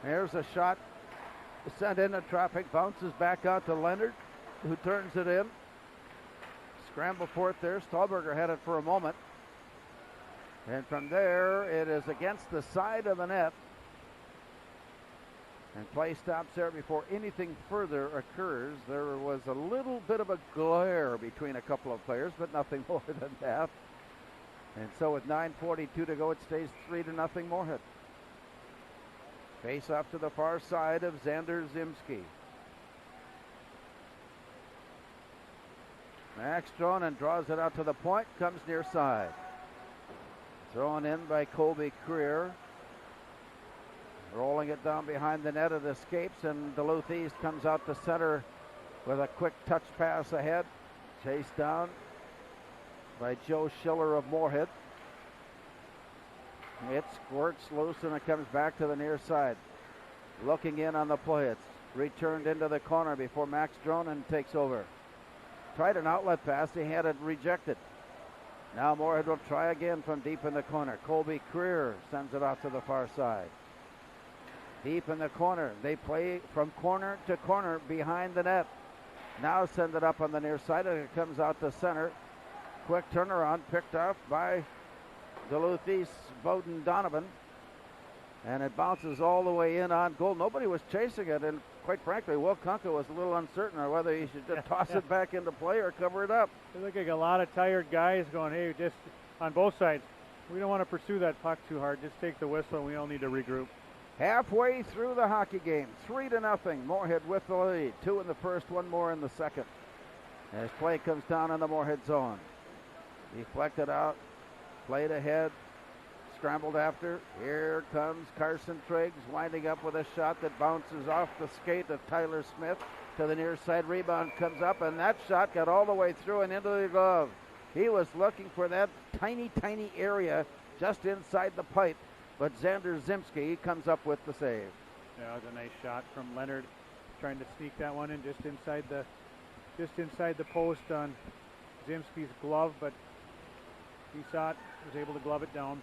There's a shot sent into traffic, bounces back out to Leonard, who turns it in. Scramble for it there. Stahlberger had it for a moment. And from there, it is against the side of the net. And play stops there before anything further occurs. There was a little bit of a glare between a couple of players, but nothing more than that. And so with 9:42 to go, it stays 3-0 Moorhead. Face off to the far side of Xander Zimski. Max Dronen draws it out to the point, comes near side. Thrown in by Colby Creer. Rolling it down behind the net, it escapes, and Duluth East comes out to center with a quick touch pass ahead. Chased down by Joe Schiller of Moorhead. It squirts loose and it comes back to the near side. Looking in on the play. It's returned into the corner before Max Dronen takes over. Tried an outlet pass. He had it rejected. Now Moorhead will try again from deep in the corner. Colby Creer sends it out to the far side. Deep in the corner. They play from corner to corner behind the net. Now send it up on the near side, and it comes out to center. Quick turnaround picked off by Duluth East's Bowden Donovan. And it bounces all the way in on goal. Nobody was chasing it, and quite frankly, Will Kunka was a little uncertain on whether he should just toss it back into play or cover it up. They look like a lot of tired guys going, hey, just on both sides, we don't want to pursue that puck too hard. Just take the whistle, and we all need to regroup. Halfway through the hockey game, 3-0. Moorhead with the lead. 2 in the first, 1 more in the second. As play comes down in the Moorhead zone. Deflected out, played ahead, scrambled after. Here comes Carson Triggs, winding up with a shot that bounces off the skate of Tyler Smith. to the near side. Rebound comes up, and that shot got all the way through and into the glove. He was looking for that tiny, tiny area just inside the pipe, but Xander Zimski comes up with the save. Yeah, it was a nice shot from Leonard, trying to sneak that one in just inside the post on Zimski's glove, but he saw it, was able to glove it down.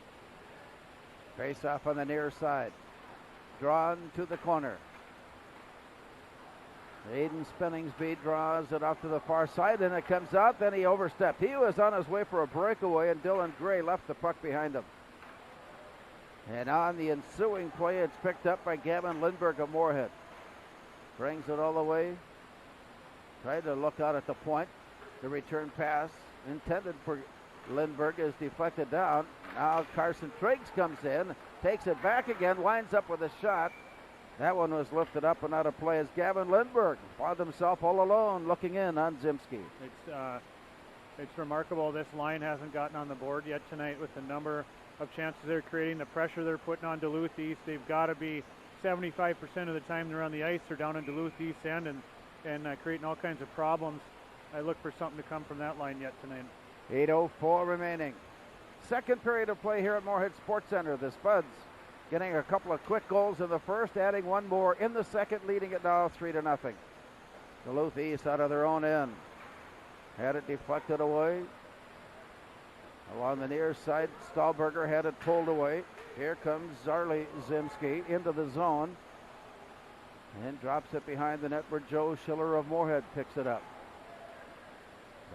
Face off on the near side. Drawn to the corner. Aiden Spinningsby draws it off to the far side, and it comes out. Then he overstepped. He was on his way for a breakaway, and Dylan Gray left the puck behind him. And on the ensuing play, it's picked up by Gavin Lindbergh of Moorhead. Brings it all the way. Tried to look out at the point. The return pass intended for Lindbergh is deflected down. Now Carson Triggs comes in, takes it back again, winds up with a shot. That one was lifted up and out of play as Gavin Lindbergh found himself all alone looking in on Zimski. It's remarkable this line hasn't gotten on the board yet tonight with the number of chances they're creating, the pressure they're putting on Duluth East. They've got to be 75% of the time they're on the ice or down in Duluth East end and creating all kinds of problems. I look for something to come from that line yet tonight. 8:04 remaining. Second period of play here at Moorhead Sports Center. The Spuds getting a couple of quick goals in the first, adding one more in the second, leading it now 3-0. Duluth East out of their own end. Had it deflected away. Along the near side, Stahlberger had it pulled away. Here comes Zarly Zimski into the zone. And drops it behind the net where Joe Schiller of Moorhead picks it up.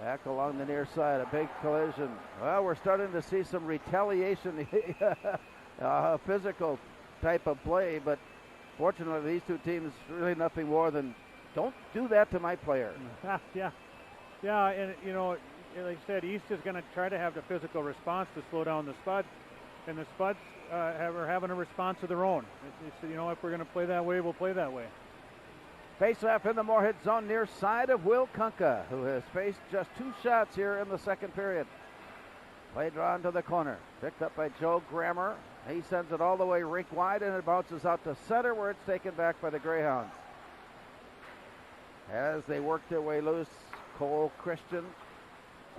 Back along the near side, a big collision. Well, we're starting to see some retaliation, physical type of play, but fortunately these two teams really nothing more than don't do that to my player. Yeah, and you know, like I said, East is going to try to have the physical response to slow down the Spuds, and the Spuds are having a response of their own. It's, you know, if we're going to play that way, we'll play that way. Face-off in the Moorhead zone near side of Will Kunka, who has faced just 2 shots here in the second period. Play drawn to the corner. Picked up by Joe Grammer. He sends it all the way rink wide, and it bounces out to center where it's taken back by the Greyhounds. As they work their way loose, Cole Christian.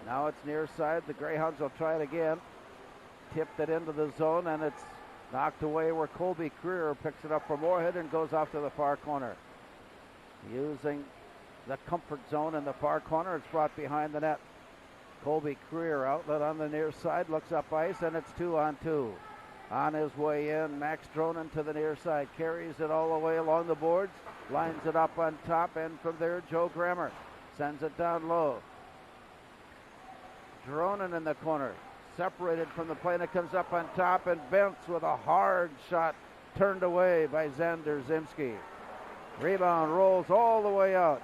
Now it's near side. The Greyhounds will try it again. Tipped it into the zone, and it's knocked away where Colby Creer picks it up for Moorhead and goes off to the far corner. Using the comfort zone in the far corner, it's brought behind the net. Colby Creer, outlet on the near side, looks up ice, and it's 2-on-2. On his way in, Max Dronen to the near side, carries it all the way along the boards, lines it up on top, and from there, Joe Grammer sends it down low. Dronen in the corner, separated from the play, and it comes up on top, and Bentz with a hard shot turned away by Xander Zimski. Rebound rolls all the way out.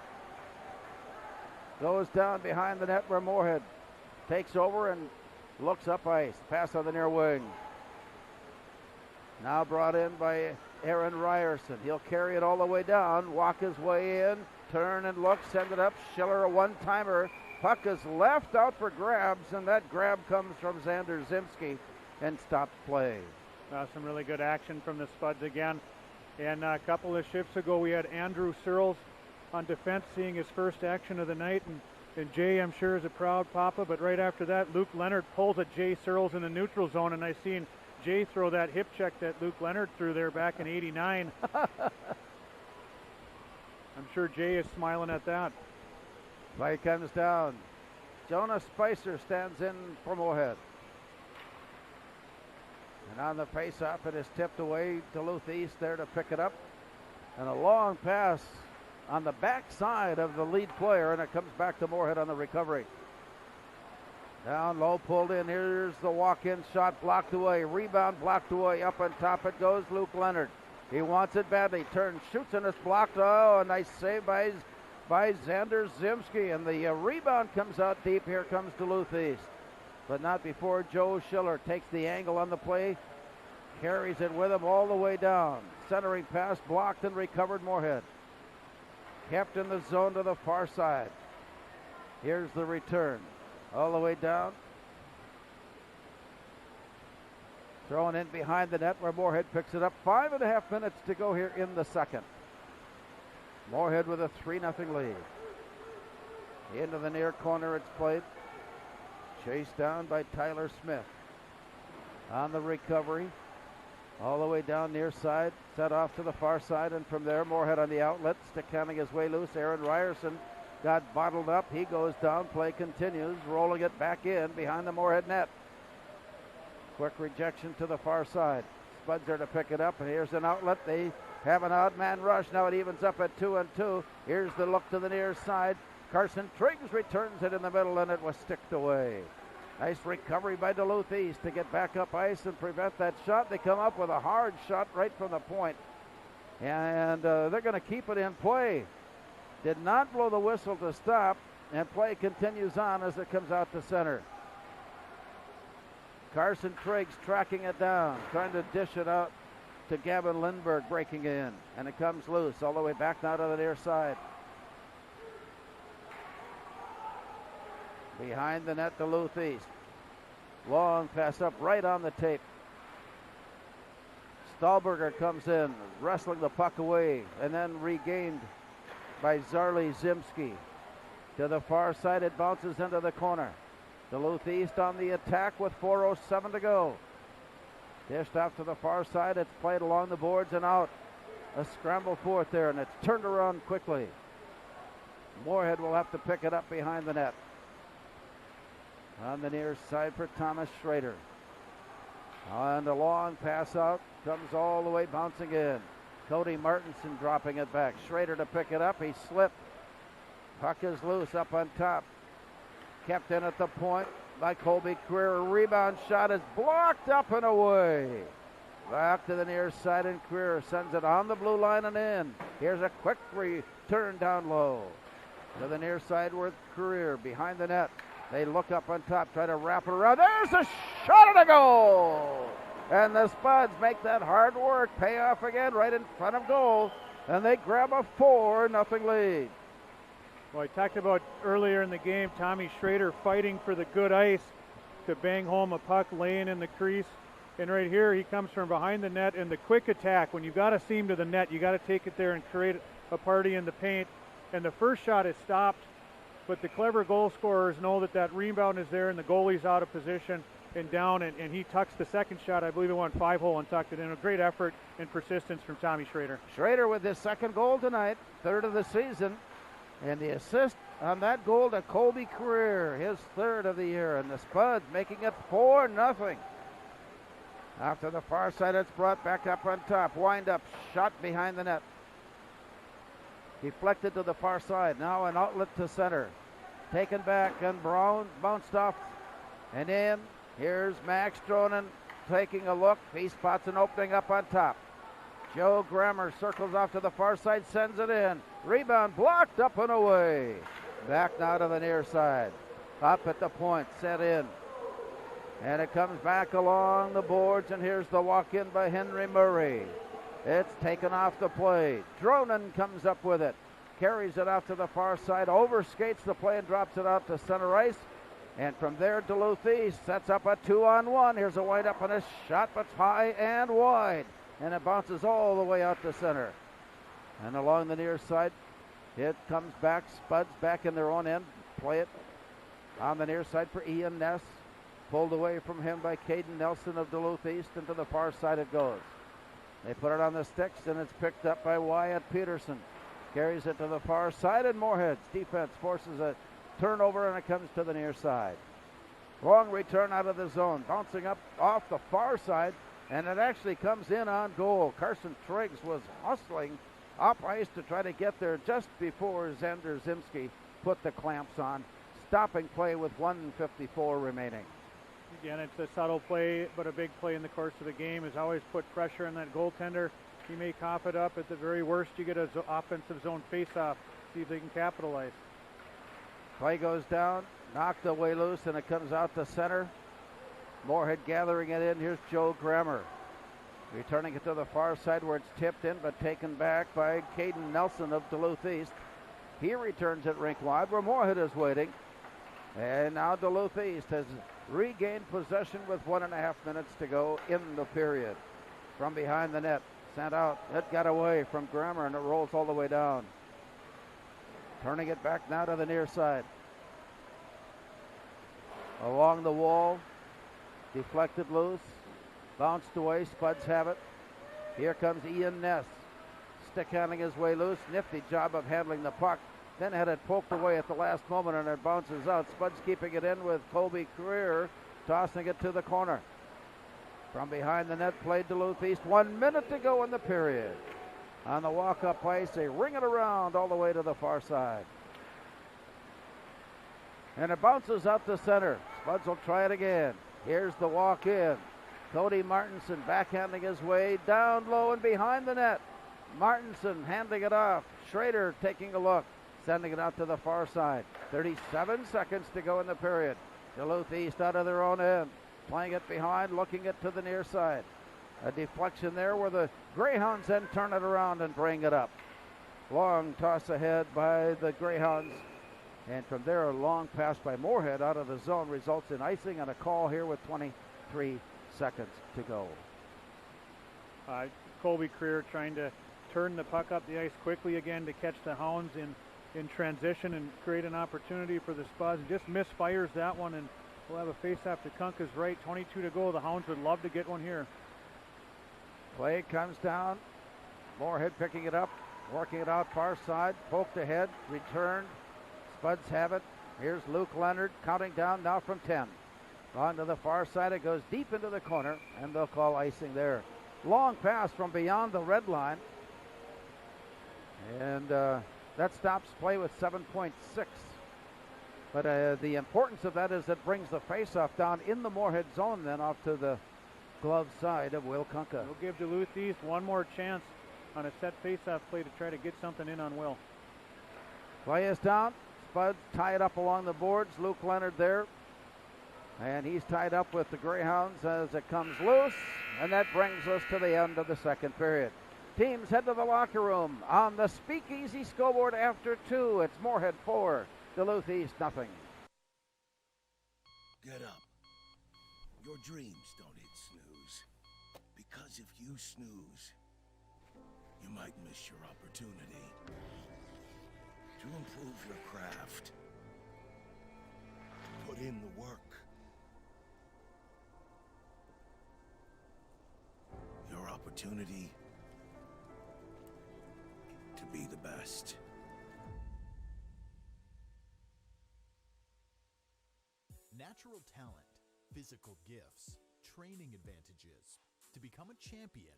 Goes down behind the net where Moorhead takes over and looks up ice. Pass on the near wing. Now brought in by Aaron Ryerson. He'll carry it all the way down, walk his way in, turn and look, send it up. Schiller a one-timer. Puck is left out for grabs, and that grab comes from Xander Zimski and stops play. Some really good action from the Spuds again. And a couple of shifts ago, we had Andrew Searles on defense seeing his first action of the night. And Jay, I'm sure, is a proud papa. But right after that, Luke Leonard pulls at Jay Searles in the neutral zone. And I seen Jay throw that hip check that Luke Leonard threw there back in '89. I'm sure Jay is smiling at that. Play comes down. Jonas Spicer stands in for Moorhead. And on the face-off, it is tipped away. Duluth East there to pick it up. And a long pass on the backside of the lead player, and it comes back to Moorhead on the recovery. Down low, pulled in. Here's the walk-in shot, blocked away. Rebound blocked away. Up on top it goes Luke Leonard. He wants it badly. Turns, shoots, and it's blocked. Oh, a nice save by Xander Zimski. And the rebound comes out deep. Here comes Duluth East. But not before Joe Schiller takes the angle on the play, carries it with him all the way down. Centering pass blocked and recovered Moorhead. Kept in the zone to the far side. Here's the return. All the way down. Thrown in behind the net where Moorhead picks it up. 5.5 minutes to go here in the second. Moorhead with a 3-0 lead. Into the near corner it's played. Chased down by Tyler Smith. On the recovery. All the way down near side. Set off to the far side, and from there Moorhead on the outlet. Stick handling his way loose. Aaron Ryerson got bottled up. He goes down. Play continues. Rolling it back in behind the Moorhead net. Quick rejection to the far side. Spuds are to pick it up, and here's an outlet. They have an odd man rush. Now it evens up at 2-2. Here's the look to the near side. Carson Triggs returns it in the middle, and it was sticked away. Nice recovery by Duluth East to get back up ice and prevent that shot. They come up with a hard shot right from the point, and they're going to keep it in play. Did not blow the whistle to stop, and play continues on as it comes out to center. Carson Triggs tracking it down, trying to dish it out to Gavin Lindbergh, breaking in, and it comes loose all the way back now to the near side. Behind the net, Duluth East. Long pass up right on the tape. Stahlberger comes in, wrestling the puck away, and then regained by Zarli Zimski. To the far side, it bounces into the corner. Duluth East on the attack with 4:07 to go. Dished out to the far side. It's played along the boards and out. A scramble for it there, and it's turned around quickly. Moorhead will have to pick it up behind the net. On the near side for Thomas Schrader. And a long pass out. Comes all the way bouncing in. Cody Martinson dropping it back. Schrader to pick it up. He slipped. Puck is loose up on top. Kept in at the point by Colby Creer. A rebound shot is blocked up and away. Back to the near side, and Creer sends it on the blue line and in. Here's a quick return down low. To the near side with Creer behind the net. They look up on top, try to wrap it around. There's a shot and a goal! And the Spuds make that hard work pay off again right in front of goal. And they grab a 4-0 lead. Well, I talked about earlier in the game, Tommy Schrader fighting for the good ice to bang home a puck laying in the crease. And right here, he comes from behind the net, and the quick attack. When you've got a seam to the net, you got to take it there and create a party in the paint. And the first shot is stopped, but the clever goal scorers know that that rebound is there, and the goalie's out of position and down, and he tucks the second shot. I believe it went 5-hole and tucked it in. A great effort and persistence from Tommy Schrader. Schrader with his second goal tonight, third of the season. And the assist on that goal to Colby Creer, his third of the year. And the Spuds making it 4-0. After the far side, it's brought back up on top. Wind up, shot behind the net. Deflected to the far side. Now an outlet to center. Taken back, and Brown bounced off and in. Here's Max Stronan taking a look. He spots an opening up on top. Joe Grammer circles off to the far side, sends it in. Rebound blocked up and away. Back now to the near side. Up at the point, set in. And it comes back along the boards, and here's the walk in by Henry Murray. It's taken off the play. Dronen comes up with it. Carries it out to the far side, overskates the play and drops it out to center ice. And from there, Duluth East sets up a 2-on-1. Here's a wind up and a shot, but high and wide. And it bounces all the way out to center. And along the near side, it comes back. Spuds back in their own end. Play it on the near side for Ian Ness. Pulled away from him by Caden Nelson of Duluth East, and to the far side it goes. They put it on the sticks, and it's picked up by Wyatt Peterson. Carries it to the far side, and Moorhead's defense forces a turnover, and it comes to the near side. Long return out of the zone, bouncing up off the far side, and it actually comes in on goal. Carson Triggs was hustling up ice to try to get there just before Xander Zimski put the clamps on, stopping play with 1:54 remaining. Again, it's a subtle play, but a big play in the course of the game is always put pressure on that goaltender. He may cough it up. At the very worst, you get an offensive zone face-off. See if they can capitalize. Play goes down, knocked away loose, and it comes out to center. Moorhead gathering it in. Here's Joe Grammer. Returning it to the far side where it's tipped in, but taken back by Caden Nelson of Duluth East. He returns it rink wide where Moorhead is waiting. And now Duluth East has regained possession with 1.5 minutes to go in the period. From behind the net, sent out. It got away from Grammer, and it rolls all the way down. Turning it back now to the near side. Along the wall. Deflected loose. Bounced away. Spuds have it. Here comes Ian Ness. Stick handling his way loose. Nifty job of handling the puck. Then had it poked away at the last moment and it bounces out. Spuds keeping it in with Colby Creer tossing it to the corner. From behind the net played Duluth East. 1 minute to go in the period. On the walk-up ice, they ring it around all the way to the far side. And it bounces out to center. Spuds will try it again. Here's the walk-in. Cody Martinson backhanding his way down low and behind the net. Martinson handing it off. Schrader taking a look. Sending it out to the far side. 37 seconds to go in the period. Duluth East out of their own end. Playing it behind, looking it to the near side. A deflection there where the Greyhounds then turn it around and bring it up. Long toss ahead by the Greyhounds. And from there, a long pass by Moorhead out of the zone results in icing and a call here with 23 seconds to go. Colby Creer trying to turn the puck up the ice quickly again to catch the Hounds in transition and create an opportunity for the Spuds. Just misfires that one, and we'll have a face-off to Kunka's right. 22 to go. The Hounds would love to get one here. Play comes down. Moorhead picking it up, working it out far side. Poked ahead, returned. Spuds have it. Here's Luke Leonard counting down now from 10. On to the far side. It goes deep into the corner, and they'll call icing there. Long pass from beyond the red line. And that stops play with 7.6. But the importance of that is it brings the faceoff down in the Moorhead zone, then off to the glove side of Will Kunka. We'll give Duluth East one more chance on a set faceoff play to try to get something in on Will. Play is down. Spuds tie it up along the boards. Luke Leonard there. And he's tied up with the Greyhounds as it comes loose. And that brings us to the end of the second period. Teams head to the locker room on the Speakeasy scoreboard after 2. It's Moorhead 4, Duluth East nothing. Get up. Your dreams don't hit snooze. Because if you snooze, you might miss your opportunity to improve your craft. Put in the work. Your opportunity to be the best. Natural talent, physical gifts, training advantages. To become a champion,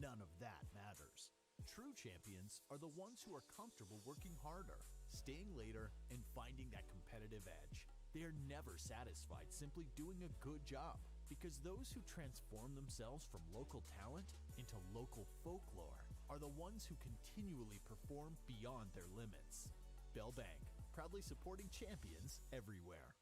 none of that matters. True champions are the ones who are comfortable working harder, staying later, and finding that competitive edge. They are never satisfied simply doing a good job, because those who transform themselves from local talent into local folklore are the ones who continually perform beyond their limits. Bell Bank, proudly supporting champions everywhere.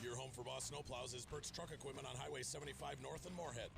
Your home for Boss Snowplows is Burt's Truck Equipment on Highway 75 North in Moorhead.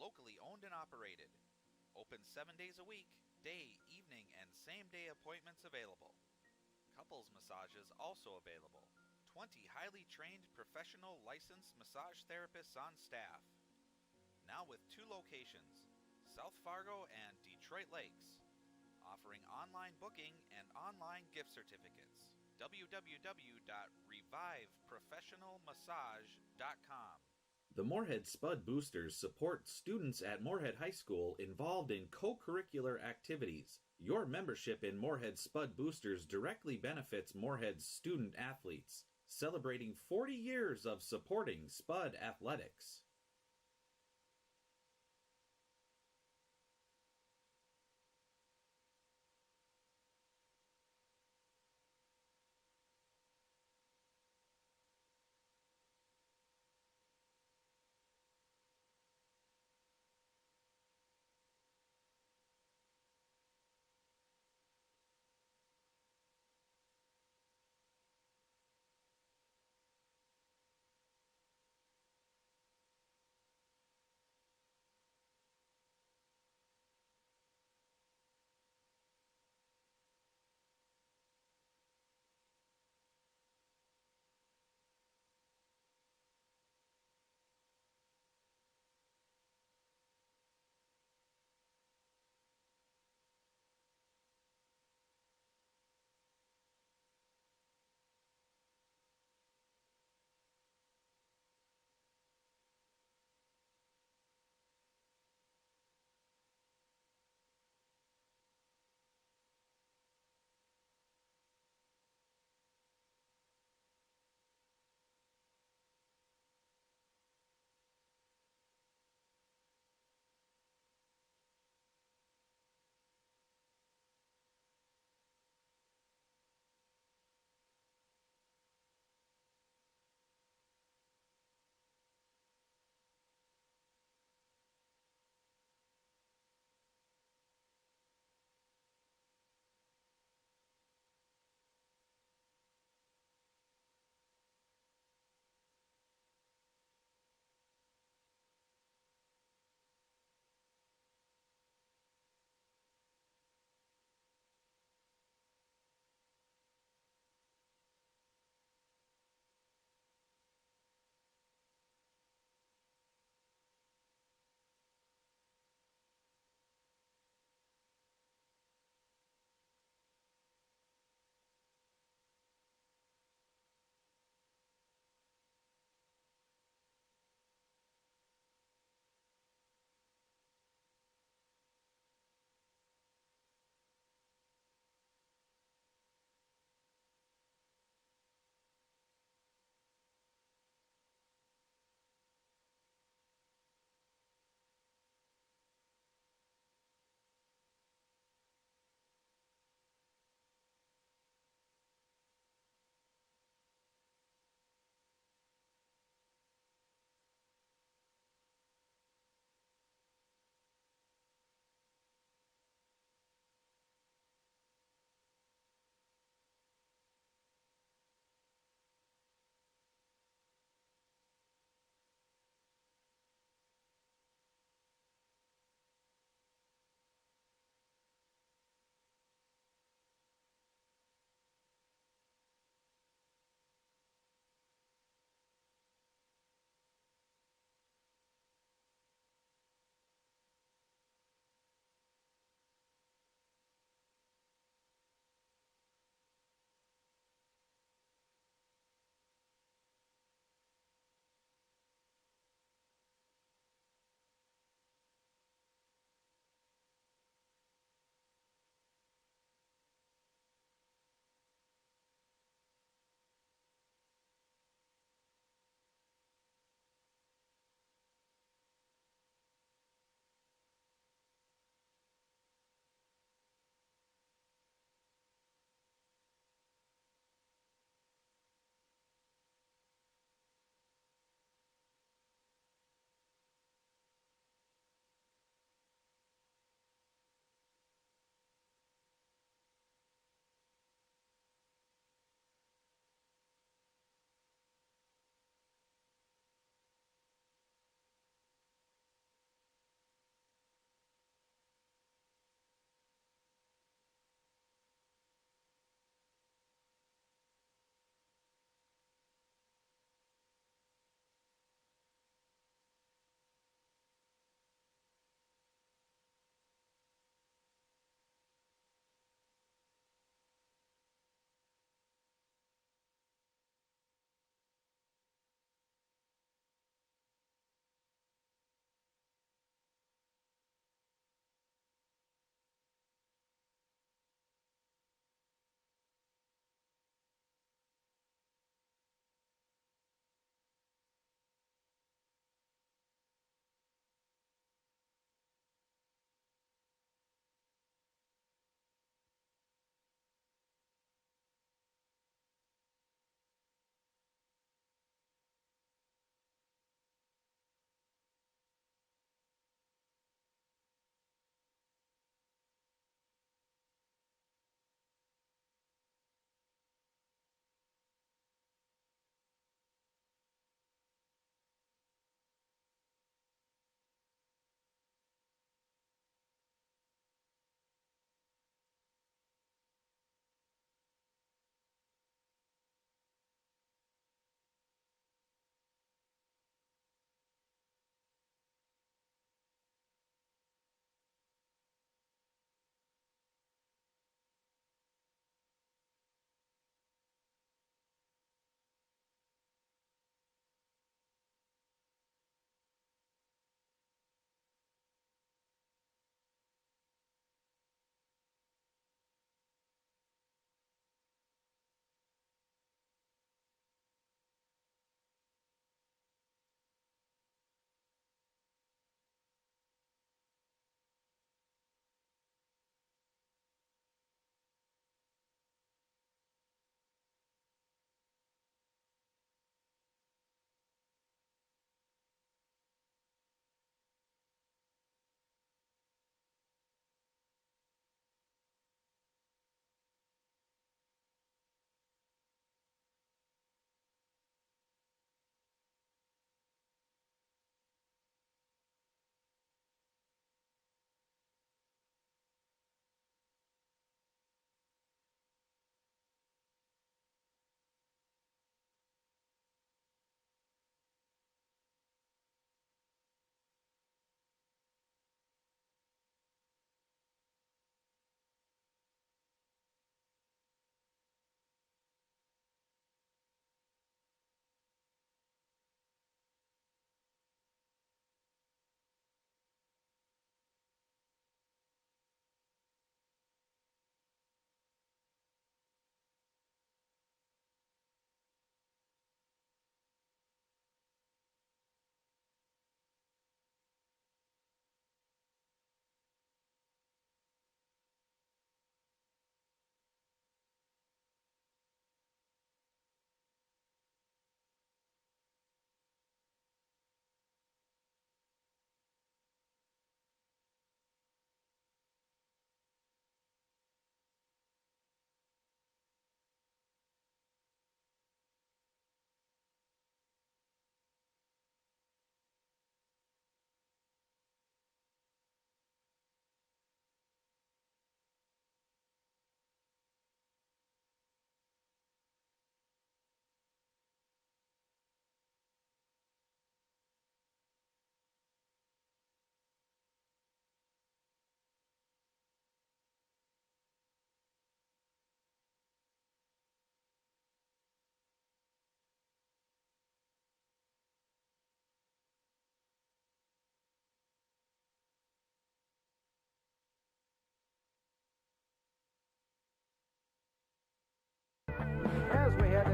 locally owned and operated. Open 7 days a week, day, evening, and same-day appointments available. Couples massages also available. 20 highly trained professional licensed massage therapists on staff. Now with 2 locations, South Fargo and Detroit Lakes, offering online booking and online gift certificates. www.reviveprofessionalmassage.com. The Moorhead Spud Boosters support students at Moorhead High School involved in co-curricular activities. Your membership in Moorhead Spud Boosters directly benefits Moorhead's student athletes, celebrating 40 years of supporting Spud athletics.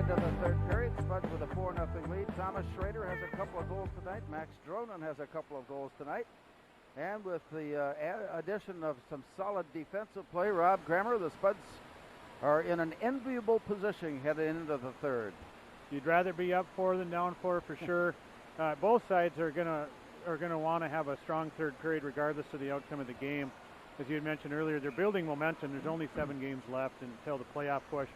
into the third period. Spuds with a 4-0 lead. Thomas Schrader has a couple of goals tonight. Max Dronen has a couple of goals tonight. And with the addition of some solid defensive play, Rob Grammer, the Spuds are in an enviable position heading into the third. You'd rather be up 4 than down 4 for sure. Both sides are gonna want to have a strong third period regardless of the outcome of the game. As you had mentioned earlier, they're building momentum. There's only 7 games left until the playoff push.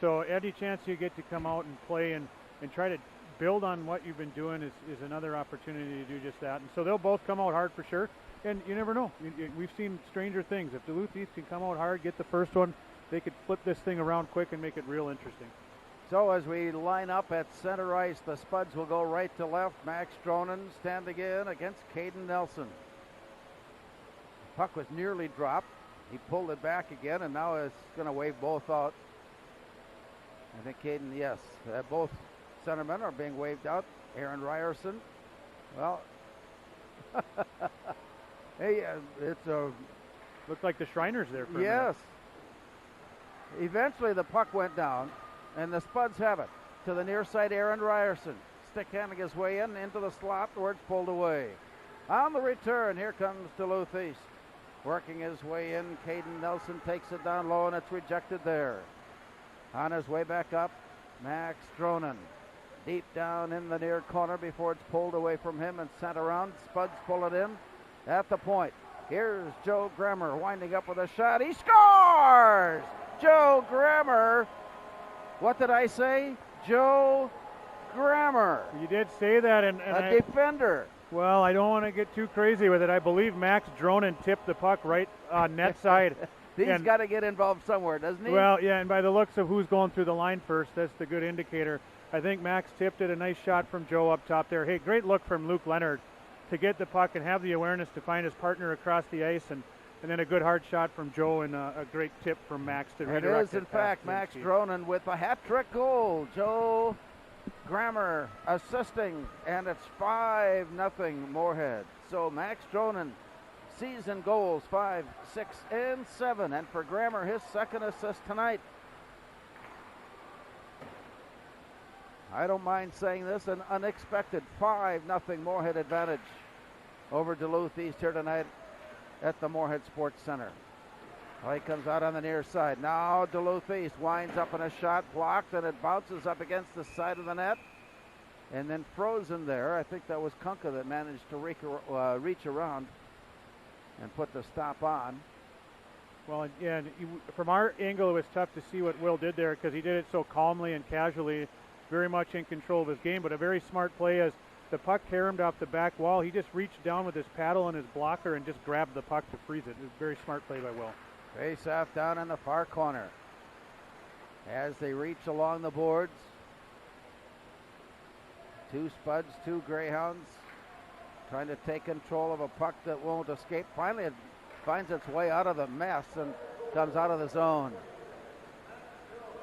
So any chance you get to come out and play and try to build on what you've been doing is another opportunity to do just that. And so they'll both come out hard for sure. And you never know. We've seen stranger things. If Duluth East can come out hard, get the first one, they could flip this thing around quick and make it real interesting. So as we line up at center ice, the Spuds will go right to left. Max Dronen standing in against Caden Nelson. Puck was nearly dropped. He pulled it back again, and now is going to wave both out. I think Caden, yes. Both centermen are being waved out. Aaron Ryerson. Well, hey, it's a... Looked like the Shriners there for a yes. Minute. Eventually the puck went down, and the Spuds have it. To the near side, Aaron Ryerson. Stick handing his way in into the slot where it's pulled away. On the return, here comes Duluth East. Working his way in, Caden Nelson takes it down low, and it's rejected there. On his way back up, Max Dronen. Deep down in the near corner before it's pulled away from him and sent around. Spuds pull it in at the point. Here's Joe Grammer winding up with a shot. He scores! Joe Grammer. What did I say? Joe Grammer. You did say that. And a defender. Well, I don't want to get too crazy with it. I believe Max Dronen tipped the puck right on net side. He's got to get involved somewhere, doesn't he? Well, yeah, and by the looks of who's going through the line first, that's the good indicator. I think Max tipped it. A nice shot from Joe up top there. Hey, great look from Luke Leonard to get the puck and have the awareness to find his partner across the ice, and then a good hard shot from Joe and a great tip from Max to redirect it. It is, in fact, Max Dronen with a hat-trick goal. Joe Grammer assisting, and it's 5-0 Moorhead. So Max Dronen, season goals 5, 6, and 7, and for Grammer, his second assist tonight. I don't mind saying this, an unexpected 5-0 Moorhead advantage over Duluth East here tonight at the Moorhead Sports Center. Well, he comes out on the near side. Now Duluth East winds up in a shot, blocked, and it bounces up against the side of the net. And then frozen there. I think that was Kunka that managed to reach around and put the stop on. Well, yeah, from our angle, it was tough to see what Will did there because he did it so calmly and casually, very much in control of his game, but a very smart play as the puck caromed off the back wall. He just reached down with his paddle and his blocker and just grabbed the puck to freeze it. It was a very smart play by Will. Face off down in the far corner. As they reach along the boards, 2 Spuds, 2 Greyhounds, trying to take control of a puck that won't escape. Finally, it finds its way out of the mess and comes out of the zone.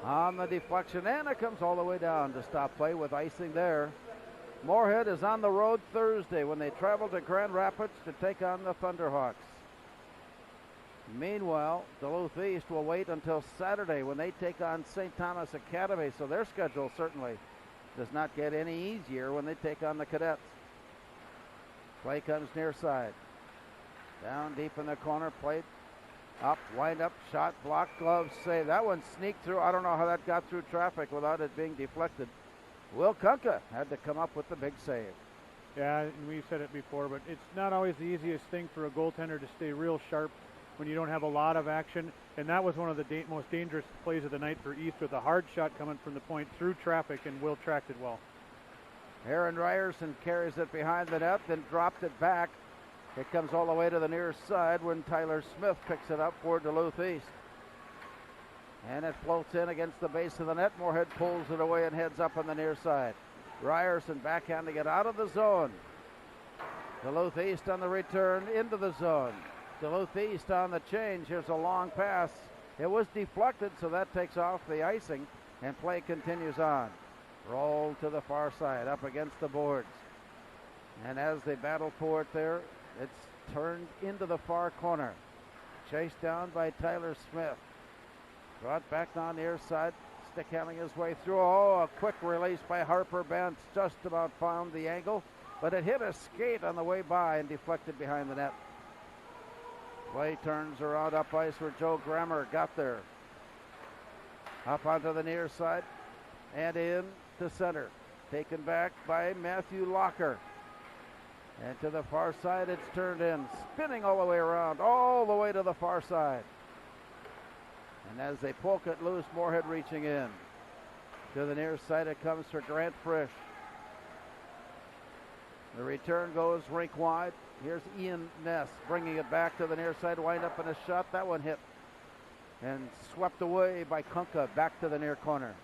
On the deflection, and it comes all the way down to stop play with icing there. Moorhead is on the road Thursday when they travel to Grand Rapids to take on the Thunderhawks. Meanwhile, Duluth East will wait until Saturday when they take on St. Thomas Academy, so their schedule certainly does not get any easier when they take on the Cadets. Play comes near side. Down deep in the corner, played up, wind up, shot, block, glove, save. That one sneaked through. I don't know how that got through traffic without it being deflected. Will Kunka had to come up with the big save. Yeah, and we've said it before, but it's not always the easiest thing for a goaltender to stay real sharp when you don't have a lot of action. And that was one of the most dangerous plays of the night for East with a hard shot coming from the point through traffic, and Will tracked it well. Aaron Ryerson carries it behind the net, then dropped it back. It comes all the way to the near side when Tyler Smith picks it up for Duluth East. And it floats in against the base of the net. Moorhead pulls it away and heads up on the near side. Ryerson backhanding it out of the zone. Duluth East on the return into the zone. Duluth East on the change. Here's a long pass. It was deflected, so that takes off the icing, and play continues on. Roll to the far side, up against the boards. And as they battle for it there, it's turned into the far corner. Chased down by Tyler Smith. Brought back on the near side. Stick handling his way through. Oh, a quick release by Harper Bentz. Just about found the angle, but it hit a skate on the way by and deflected behind the net. Play turns around up ice where Joe Grammer got there. Up onto the near side and in to center. Taken back by Matthew Locker. And to the far side, it's turned in. Spinning all the way around, all the way to the far side. And as they poke it loose, Moorhead reaching in. To the near side, it comes for Grant Frisch. The return goes rink wide. Here's Ian Ness bringing it back to the near side. Wind up in a shot. That one hit. And swept away by Kunka back to the near corner.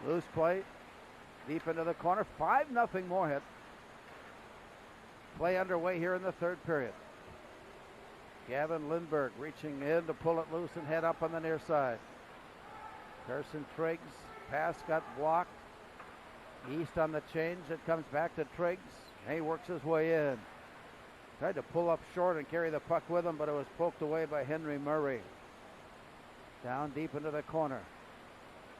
Loose play. Deep into the corner. 5-0 Moorhead. Play underway here in the third period. Gavin Lindberg reaching in to pull it loose and head up on the near side. Carson Triggs. Pass got blocked. East on the change. It comes back to Triggs. He works his way in. Tried to pull up short and carry the puck with him, but it was poked away by Henry Murray. Down deep into the corner.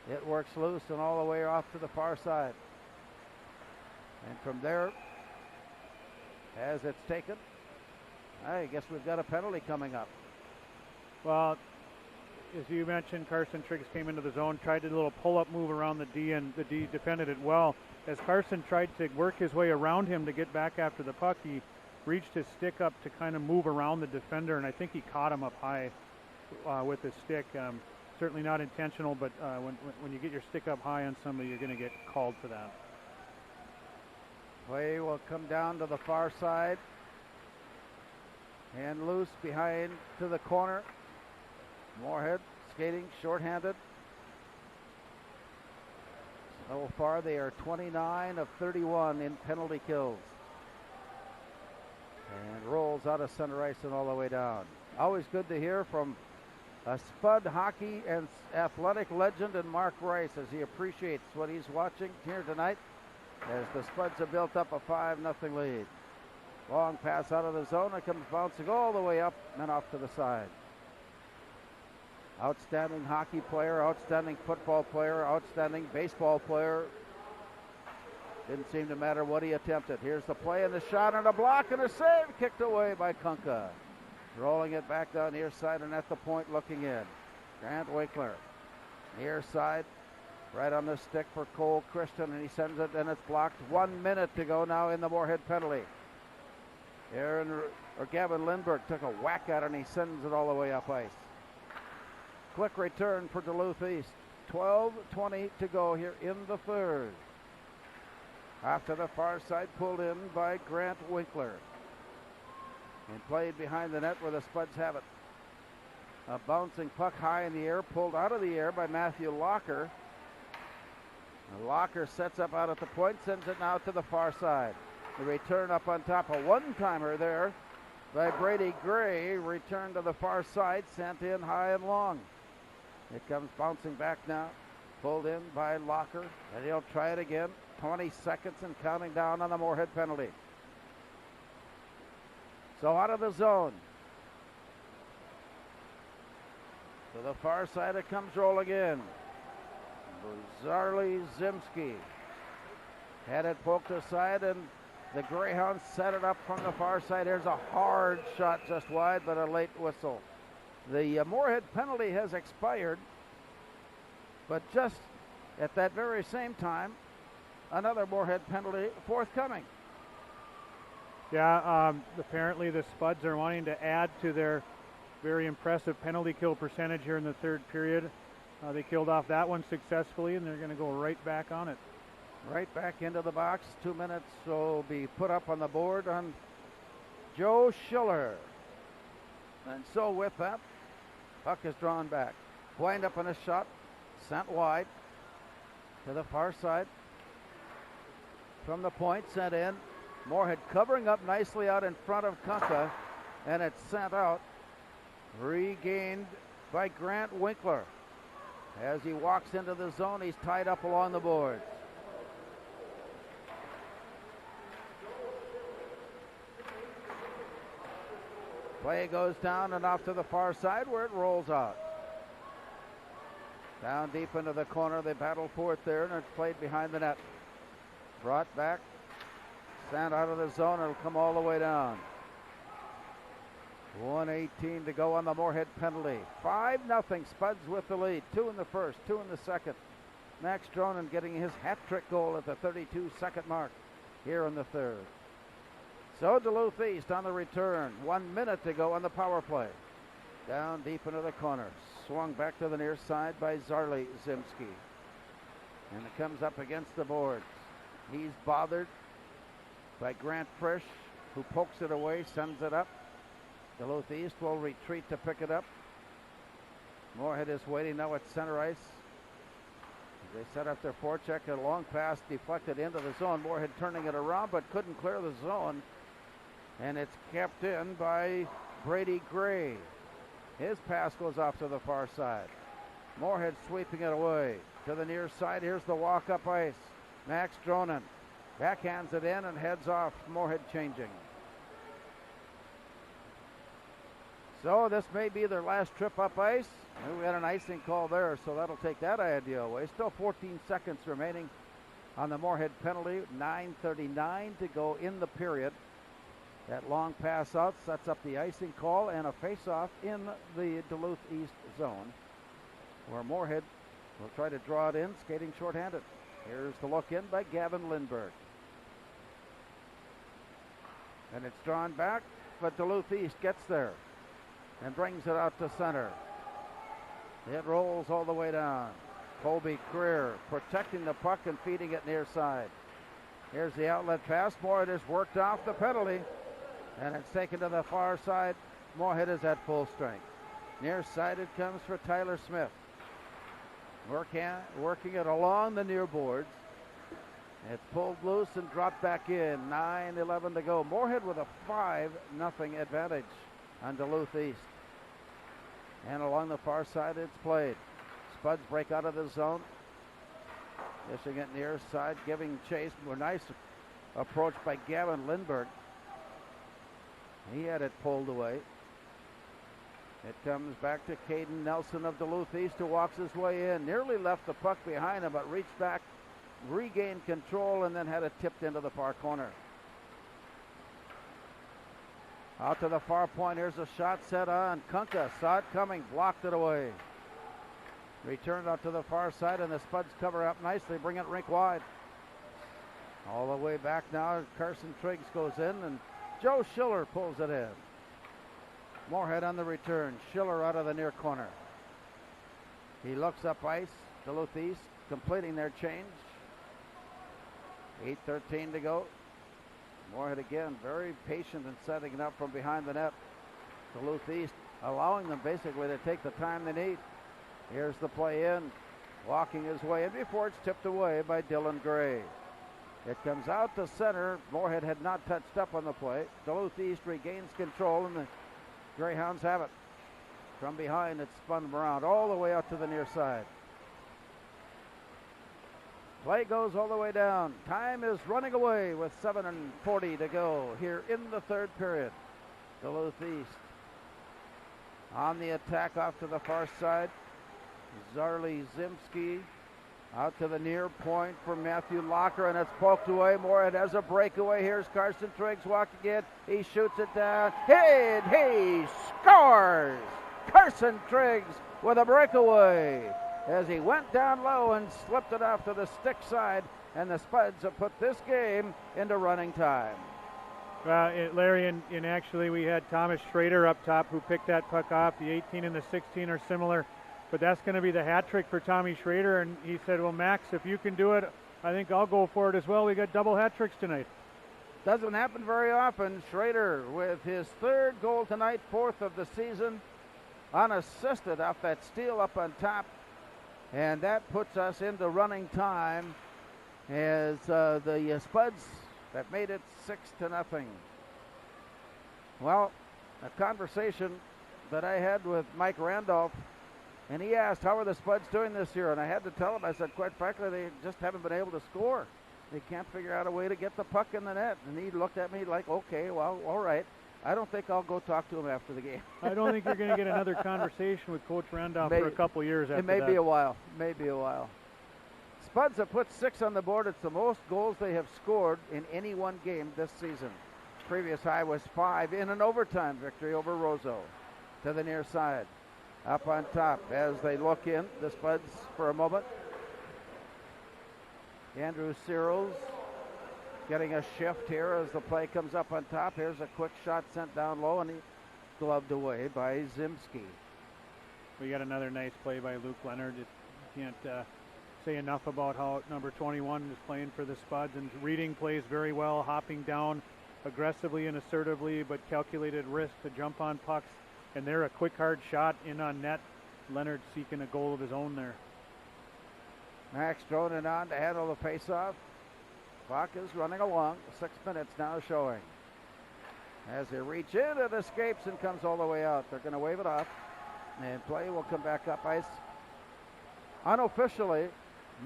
It works loose and all the way off to the far side. And from there, as it's taken, I guess we've got a penalty coming up. Well, as you mentioned, Carson Triggs came into the zone, tried to do a little pull-up move around the D, and the D defended it well. As Carson tried to work his way around him to get back after the puck, he reached his stick up to kind of move around the defender, and I think he caught him up high with his stick. Certainly not intentional, but when you get your stick up high on somebody, you're going to get called for that. Play will come down to the far side. And loose behind to the corner. Moorhead skating shorthanded. So far they are 29 of 31 in penalty kills. And rolls out of center ice and all the way down. Always good to hear from a Spud hockey and athletic legend in Mark Rice as he appreciates what he's watching here tonight as the Spuds have built up a 5-0 lead. Long pass out of the zone. It comes bouncing all the way up and off to the side. Outstanding hockey player, outstanding football player, outstanding baseball player. Didn't seem to matter what he attempted. Here's the play and the shot and a block and a save kicked away by Kunka. Rolling it back down near side and at the point looking in. Grant Winkler. Near side. Right on the stick for Cole Christian and he sends it and it's blocked. 1 minute to go now in the Moorhead penalty. Gavin Lindberg took a whack at it and he sends it all the way up ice. Quick return for Duluth East. 12:20 to go here in the third. After the far side pulled in by Grant Winkler. And played behind the net where the Spuds have it. A bouncing puck high in the air, pulled out of the air by Matthew Locker. And Locker sets up out at the point, sends it now to the far side. The return up on top, a one-timer there by Brady Gray. Return to the far side, sent in high and long. It comes bouncing back now. Pulled in by Locker, and he'll try it again. 20 seconds and counting down on the Moorhead penalty. So out of the zone. To the far side it comes rolling in. Zarly Zimski had it poked aside and the Greyhounds set it up from the far side. There's a hard shot just wide, but a late whistle. The Moorhead penalty has expired, but just at that very same time, another Moorhead penalty forthcoming. Yeah, apparently the Spuds are wanting to add to their very impressive penalty kill percentage here in the third period. They killed off that one successfully, and they're going to go right back on it. Right back into the box. 2 minutes will be put up on the board on Joe Schiller. And so with that, puck is drawn back. Wind up on a shot, sent wide to the far side. From the point, sent in. Moorhead covering up nicely out in front of Kunka, and it's sent out. Regained by Grant Winkler. As he walks into the zone, he's tied up along the boards. Play goes down and off to the far side where it rolls out. Down deep into the corner. They battle for it there, and it's played behind the net. Brought back. Sent out of the zone. It'll come all the way down. 1:18 to go on the Moorhead penalty. 5-0. Spuds with the lead. 2 in the first, 2 in the second. Max Dronen getting his hat-trick goal at the 32-second mark here in the third. So Duluth East on the return. 1 minute to go on the power play. Down deep into the corner. Swung back to the near side by Zarley Zimski. And it comes up against the boards. He's bothered by Grant Frisch, who pokes it away, sends it up. Duluth East will retreat to pick it up. Moorhead is waiting now at center ice. They set up their forecheck. A long pass deflected into the zone. Moorhead turning it around, but couldn't clear the zone. And it's kept in by Brady Gray. His pass goes off to the far side. Moorhead sweeping it away. To the near side, here's the walk-up ice. Max Dronen backhands it in and heads off. Moorhead changing. So this may be their last trip up ice. We had an icing call there, so that'll take that idea away. Still 14 seconds remaining on the Moorhead penalty. 9:39 to go in the period. That long pass out sets up the icing call and a face-off in the Duluth East zone, where Moorhead will try to draw it in, skating shorthanded. Here's the look in by Gavin Lindberg. And it's drawn back, but Duluth East gets there and brings it out to center. It rolls all the way down. Colby Creer protecting the puck and feeding it near side. Here's the outlet pass. Moorhead has worked off the penalty, and it's taken to the far side. Moorhead is at full strength. Near side it comes for Tyler Smith. Working it along the near boards. It's pulled loose and dropped back in. 9:11 to go. Moorhead with a 5-0 advantage on Duluth East. And along the far side it's played. Spuds break out of the zone. Dishing it near side, giving chase. A nice approach by Gavin Lindberg. He had it pulled away. It comes back to Caden Nelson of Duluth East, who walks his way in. Nearly left the puck behind him, but reached back, regained control, and then had it tipped into the far corner. Out to the far point. Here's a shot set on. Kunka saw it coming, blocked it away. Returned out to the far side, and the Spuds cover up nicely, bring it rink wide. All the way back now, Carson Triggs goes in, and Joe Schiller pulls it in. Moorhead on the return. Schiller out of the near corner. He looks up ice. Duluth East completing their change. 8:13 to go. Moorhead again very patient in setting it up from behind the net. Duluth East allowing them basically to take the time they need. Here's the play in. Walking his way in before it's tipped away by Dylan Gray. It comes out to center. Moorhead had not touched up on the play. Duluth East regains control, and the Greyhounds have it. From behind, it's spun around all the way out to the near side. Play goes all the way down. Time is running away with 7:40 to go here in the third period. Duluth East on the attack off to the far side. Zarley Zimski out to the near point for Matthew Locker, and it's poked away. Moorhead has a breakaway. Here's Carson Triggs walking in. He shoots it down. He scores! Carson Triggs with a breakaway as he went down low and slipped it off to the stick side, and the Spuds have put this game into running time. Larry, and actually we had Thomas Schrader up top who picked that puck off. The 18 and the 16 are similar, but that's going to be the hat trick for Tommy Schrader, and he said, well, Max, if you can do it, I think I'll go for it as well. We got double hat tricks tonight. Doesn't happen very often. Schrader with his third goal tonight, 4th of the season, unassisted off that steal up on top. And that puts us into running time as the Spuds that made it 6-0. Well, a conversation that I had with Mike Randolph, and he asked, how are the Spuds doing this year? And I had to tell him, I said, quite frankly, they just haven't been able to score. They can't figure out a way to get the puck in the net. And he looked at me like, okay, well, all right. I don't think I'll go talk to him after the game. I don't think you're going to get another conversation with Coach Randolph for a couple years after that. It may be a while. Maybe a while. Spuds have put 6 on the board. It's the most goals they have scored in any one game this season. Previous high was 5 in an overtime victory over Roseau. To the near side. Up on top as they look in, the Spuds for a moment. Andrew Searles getting a shift here as the play comes up on top. Here's a quick shot sent down low, and he gloved away by Zimski. We got another nice play by Luke Leonard. You can't say enough about how number 21 is playing for the Spuds and reading plays very well, hopping down aggressively and assertively, but calculated risk to jump on pucks. And there, a quick, hard shot in on net. Leonard seeking a goal of his own there. Max Dronin on to handle the faceoff. Clock is running along. 6 minutes now showing. As they reach in, it escapes and comes all the way out. They're going to wave it off. And play will come back up ice. Unofficially,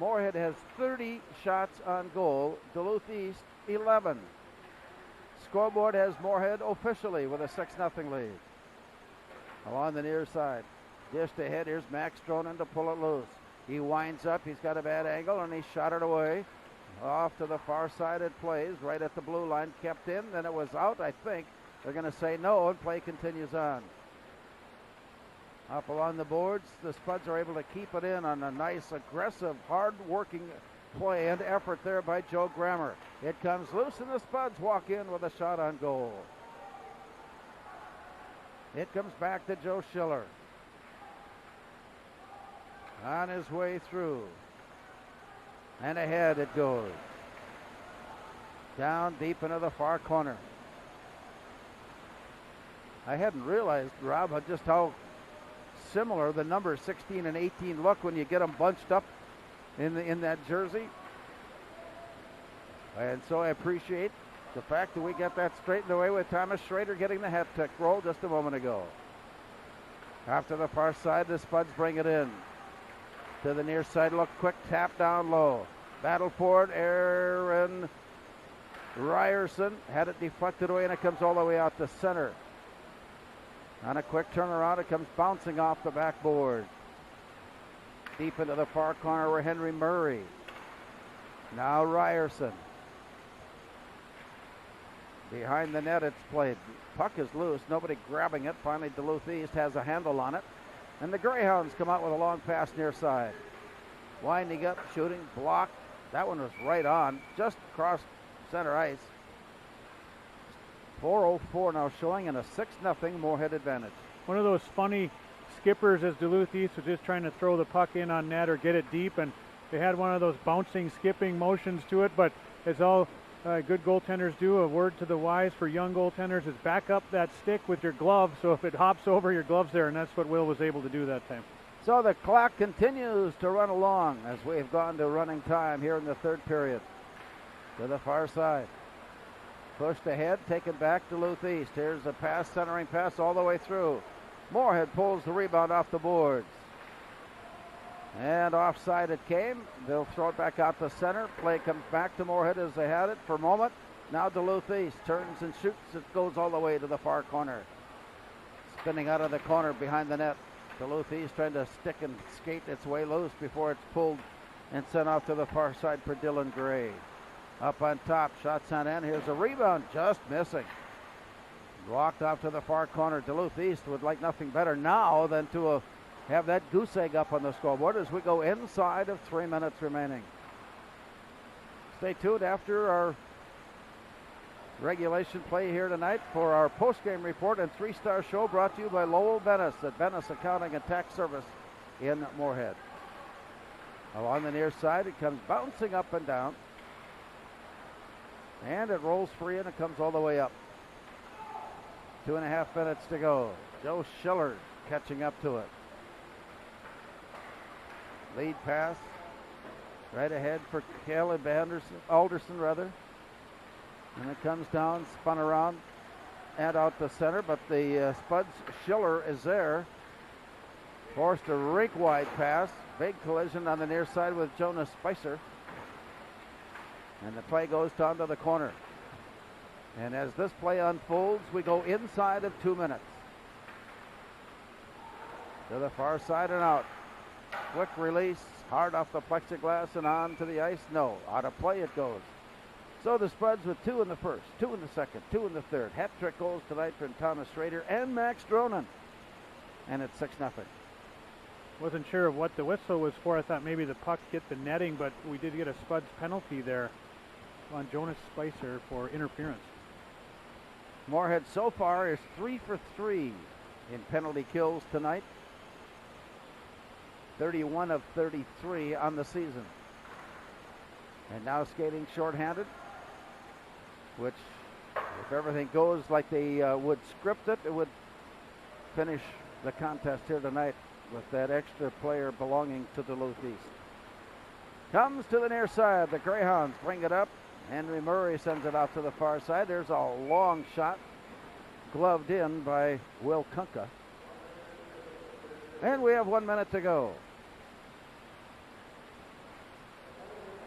Moorhead has 30 shots on goal. Duluth East, 11. Scoreboard has Moorhead officially with a 6-0 lead. Along the near side. Dished ahead. Here's Max Dronin to pull it loose. He winds up. He's got a bad angle, and he shot it away. Off to the far side it plays. Right at the blue line. Kept in. Then it was out, I think. They're going to say no, and play continues on. Up along the boards, the Spuds are able to keep it in on a nice, aggressive, hard-working play and effort there by Joe Grammer. It comes loose, and the Spuds walk in with a shot on goal. It comes back to Joe Schiller. On his way through. And ahead it goes. Down deep into the far corner. I hadn't realized, Rob, just how similar the numbers 16 and 18 look when you get them bunched up in that jersey. And so I appreciate the fact that we got that straightened away with Thomas Schrader getting the hat trick roll just a moment ago. After the far side, the Spuds bring it in. To the near side, look, quick tap down low. Battle for it, Aaron Ryerson had it deflected away, and it comes all the way out to center. On a quick turnaround, it comes bouncing off the backboard. Deep into the far corner where Henry Murray. Now Ryerson. Behind the net, it's played. Puck is loose, nobody grabbing it. Finally, Duluth East has a handle on it. And the Greyhounds come out with a long pass near side. Winding up, shooting, blocked. That one was right on, just across center ice. 4:04 now showing, and a 6-0 Moorhead advantage. One of those funny skippers as Duluth East was just trying to throw the puck in on net or get it deep, and they had one of those bouncing, skipping motions to it, but as all good goaltenders do, a word to the wise for young goaltenders is back up that stick with your glove, so if it hops over, your glove's there, and that's what Will was able to do that time. So the clock continues to run along as we've gone to running time here in the third period. To the far side. Pushed ahead, taken back to Duluth East. Here's a pass, centering pass all the way through. Moorhead pulls the rebound off the boards. And offside it came. They'll throw it back out to center. Play comes back to Moorhead as they had it for a moment. Now Duluth East turns and shoots. It goes all the way to the far corner. Spinning out of the corner behind the net. Duluth East trying to stick and skate its way loose before it's pulled and sent off to the far side for Dylan Gray. Up on top, shot sent in. Here's a rebound, just missing. Walked off to the far corner. Duluth East would like nothing better now than to have that goose egg up on the scoreboard as we go inside of 3 minutes remaining. Stay tuned after our regulation play here tonight for our post-game report and three-star show brought to you by Lowell Bennis at Bennis Accounting and Tax Service in Moorhead. Along the near side, it comes bouncing up and down. And it rolls free and it comes all the way up. 2.5 minutes to go. Joe Schiller catching up to it. Lead pass right ahead for Caleb Alderson. And it comes down, spun around and out the center, but the Spuds Schiller is there. Forced a rink-wide pass. Big collision on the near side with Jonas Spicer. And the play goes down to the corner. And as this play unfolds, we go inside of 2 minutes. To the far side and out. Quick release, hard off the plexiglass and on to the ice. No, out of play it goes. So the Spuds with 2 in the first, 2 in the second, 2 in the third. Hat-trick goals tonight from Thomas Schrader and Max Dronen. And it's 6-0. Wasn't sure of what the whistle was for. I thought maybe the puck hit the netting, but we did get a Spuds penalty there on Jonas Spicer for interference. Moorhead so far is 3 for 3 in penalty kills tonight. 31 of 33 on the season. And now skating shorthanded, which, if everything goes like they would script it, it would finish the contest here tonight with that extra player belonging to Duluth East. Comes to the near side. The Greyhounds bring it up. Henry Murray sends it out to the far side. There's a long shot, gloved in by Will Kunka. And we have 1 minute to go.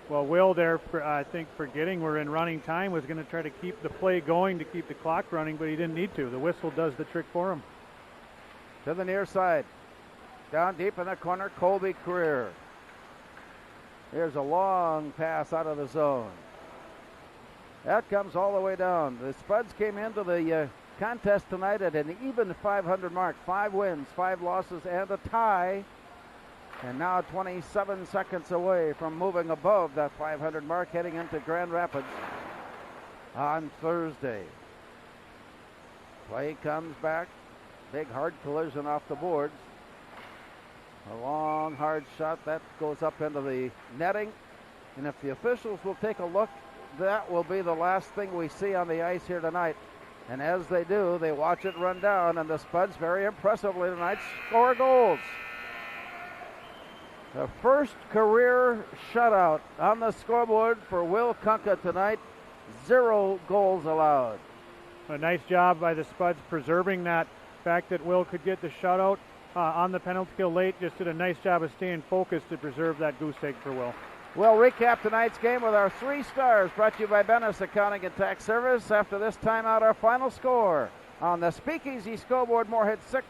Well, Will there, I think, forgetting we're in running time, was going to try to keep the play going to keep the clock running, but he didn't need to. The whistle does the trick for him. To the near side. Down deep in the corner, Colby Career. Here's a long pass out of the zone. That comes all the way down. The Spuds came into the contest tonight at an even 500 mark. 5 wins, 5 losses, and a tie. And now 27 seconds away from moving above that 500 mark, heading into Grand Rapids on Thursday. Play comes back. Big hard collision off the boards. A long hard shot that goes up into the netting. And if the officials will take a look, that will be the last thing we see on the ice here tonight. And as they do, they watch it run down, and the Spuds very impressively tonight score goals. The first career shutout on the scoreboard for Will Kunka tonight. 0 goals allowed. A nice job by the Spuds preserving that fact that Will could get the shutout on the penalty kill late. Just did a nice job of staying focused to preserve that goose egg for Will. We'll recap tonight's game with our 3 stars, brought to you by Bennis Accounting and Tax Service. After this timeout, our final score on the Speakeasy scoreboard: Moorhead 6,